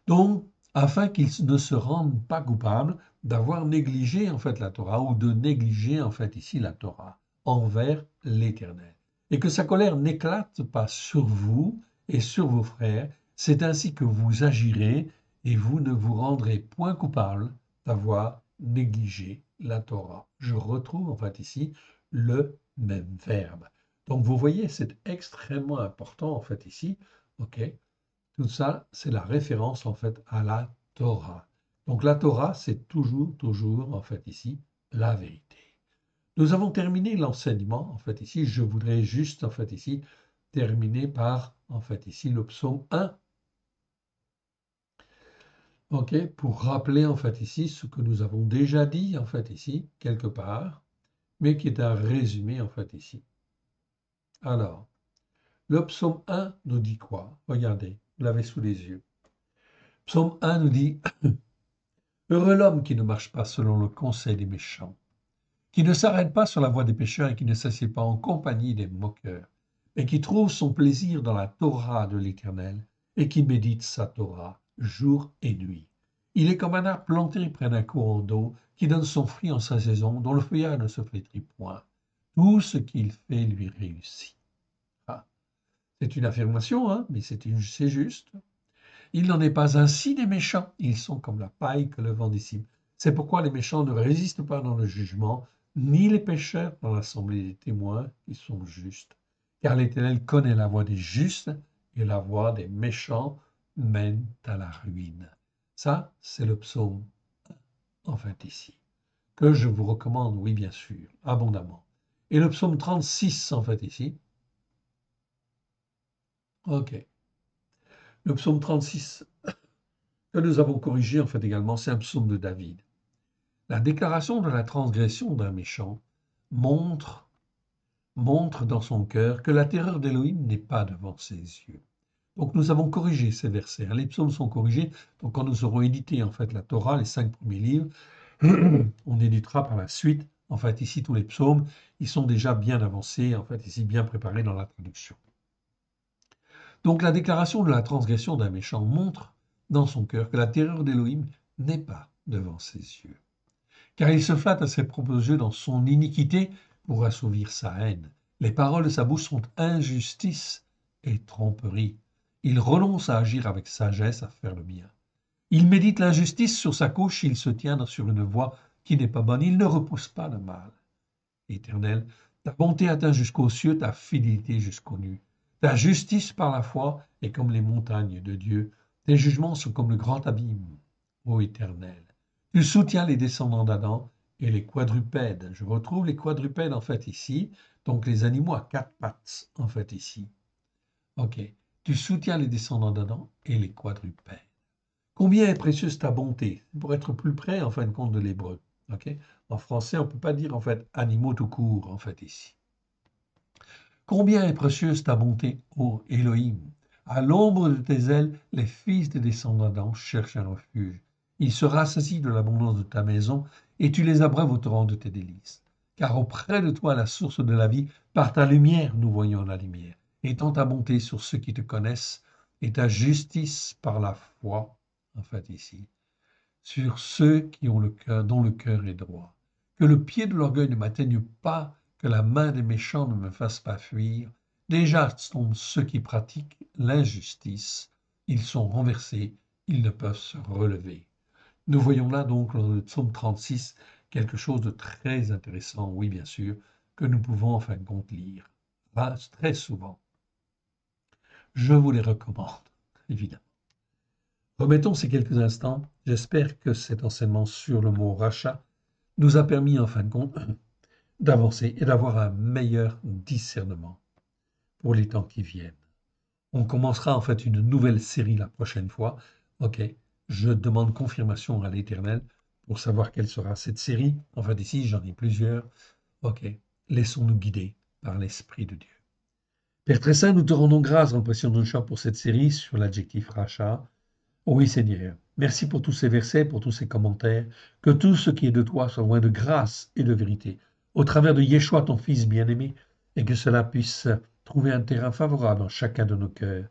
Donc, afin qu'ils ne se rendent pas coupables d'avoir négligé en fait la Torah ou de négliger en fait ici la Torah envers l'Éternel. Et que sa colère n'éclate pas sur vous et sur vos frères, c'est ainsi que vous agirez et vous ne vous rendrez point coupable d'avoir négligé la Torah. Je retrouve en fait ici le même verbe. Donc vous voyez, c'est extrêmement important en fait ici, ok? Tout ça, c'est la référence en fait à la Torah. Donc la Torah, c'est toujours en fait ici la vérité. Nous avons terminé l'enseignement en fait ici. Je voudrais juste en fait ici terminer par en fait ici le psaume 1. Ok, pour rappeler en fait ici ce que nous avons déjà dit en fait ici quelque part, mais qui est un résumé en fait ici. Alors, le psaume 1 nous dit quoi? Regardez, vous l'avez sous les yeux. Psaume 1 nous dit heureux l'homme qui ne marche pas selon le conseil des méchants, qui ne s'arrête pas sur la voie des pécheurs et qui ne s'assied pas en compagnie des moqueurs, mais qui trouve son plaisir dans la Torah de l'Éternel et qui médite sa Torah jour et nuit. Il est comme un arbre planté près d'un courant d'eau qui donne son fruit en sa saison, dont le feuillage ne se flétrit point. Tout ce qu'il fait lui réussit. Ah, c'est une affirmation, hein, mais c'est juste. Il n'en est pas ainsi des méchants, ils sont comme la paille que le vent dissipe. C'est pourquoi les méchants ne résistent pas dans le jugement, ni les pécheurs dans l'assemblée des témoins qui sont justes. Car l'Éternel connaît la voie des justes, et la voie des méchants mène à la ruine. Ça, c'est le psaume, en fait, ici, que je vous recommande, oui, bien sûr, abondamment. Et le psaume 36, en fait, ici. OK. Le psaume 36, que nous avons corrigé, en fait, également, c'est un psaume de David. La déclaration de la transgression d'un méchant montre dans son cœur que la terreur d'Élohim n'est pas devant ses yeux. Donc nous avons corrigé ces versets. Les psaumes sont corrigés. Donc quand nous aurons édité en fait la Torah, les 5 premiers livres, on éditera par la suite. En fait ici tous les psaumes, ils sont déjà bien avancés, en fait ici bien préparés dans la traduction. Donc la déclaration de la transgression d'un méchant montre dans son cœur que la terreur d'Élohim n'est pas devant ses yeux. Car il se flatte à ses propres yeux dans son iniquité pour assouvir sa haine. Les paroles de sa bouche sont injustice et tromperie. Il renonce à agir avec sagesse, à faire le bien. Il médite l'injustice sur sa couche, il se tient sur une voie qui n'est pas bonne, il ne repousse pas le mal. Éternel, ta bonté atteint jusqu'aux cieux, ta fidélité jusqu'aux nues. Ta justice par la foi est comme les montagnes de Dieu. Tes jugements sont comme le grand abîme, ô Éternel. Tu soutiens les descendants d'Adam et les quadrupèdes. Je retrouve les quadrupèdes en fait ici, donc les animaux à 4 pattes en fait ici. Ok. Tu soutiens les descendants d'Adam et les quadrupèdes. Combien est précieuse ta bonté? Pour être plus près en fin de compte de l'hébreu. Ok. En français, on ne peut pas dire en fait animaux tout court en fait ici. Combien est précieuse ta bonté, ô Elohim! À l'ombre de tes ailes, les fils des descendants d'Adam cherchent un refuge. Ils se rassasient de l'abondance de ta maison, et tu les abreuves au torrent de tes délices. Car auprès de toi, la source de la vie, par ta lumière, nous voyons la lumière. Étends ta bonté sur ceux qui te connaissent, et ta justice par la foi, en fait ici, sur ceux qui ont le cœur, dont le cœur est droit. Que le pied de l'orgueil ne m'atteigne pas, que la main des méchants ne me fasse pas fuir. Déjà tombent ceux qui pratiquent l'injustice. Ils sont renversés, ils ne peuvent se relever. Nous voyons là donc dans le psaume 36 quelque chose de très intéressant, oui bien sûr, que nous pouvons en fin de compte lire. Très souvent. Je vous les recommande, évidemment. Remettons ces quelques instants. J'espère que cet enseignement sur le mot rachat nous a permis en fin de compte d'avancer et d'avoir un meilleur discernement pour les temps qui viennent. On commencera en fait une nouvelle série la prochaine fois. Ok, je demande confirmation à l'Éternel pour savoir quelle sera cette série. Enfin d'ici, j'en ai plusieurs. Ok, laissons-nous guider par l'Esprit de Dieu. Père très saint, nous te rendons grâce dans le précieux nom de Chant pour cette série sur l'adjectif rachat. Oui, Seigneur. Merci pour tous ces versets, pour tous ces commentaires. Que tout ce qui est de toi soit loin de grâce et de vérité, au travers de Yeshua, ton Fils bien-aimé, et que cela puisse trouver un terrain favorable en chacun de nos cœurs,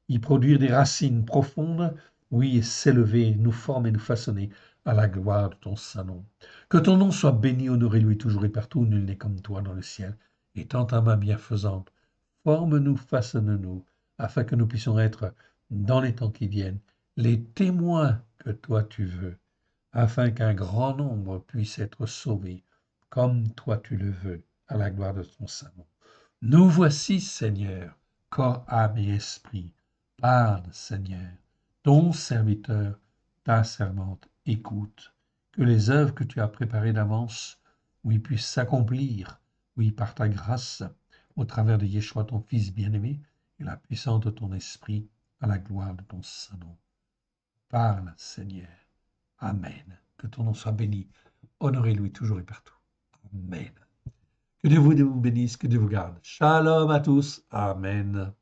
y produire des racines profondes, oui, et s'élever, nous former, nous façonner à la gloire de ton saint nom. Que ton nom soit béni, honoré, lui, toujours et partout, nul n'est comme toi dans le ciel. Et tends ta main bienfaisante, forme-nous, façonne-nous, afin que nous puissions être, dans les temps qui viennent, les témoins que toi tu veux, afin qu'un grand nombre puisse être sauvé, comme toi tu le veux, à la gloire de ton saint nom. Nous voici, Seigneur, corps, âme et esprit. Parle, Seigneur, ton serviteur, ta servante, écoute, que les œuvres que tu as préparées d'avance, oui, puissent s'accomplir, oui, par ta grâce, au travers de Yeshua, ton Fils bien-aimé, et la puissance de ton esprit, à la gloire de ton saint nom. Parle, Seigneur. Amen. Que ton nom soit béni, honoré, lui, toujours et partout. Amen. Que Dieu vous bénisse, que Dieu vous garde. Shalom à tous. Amen.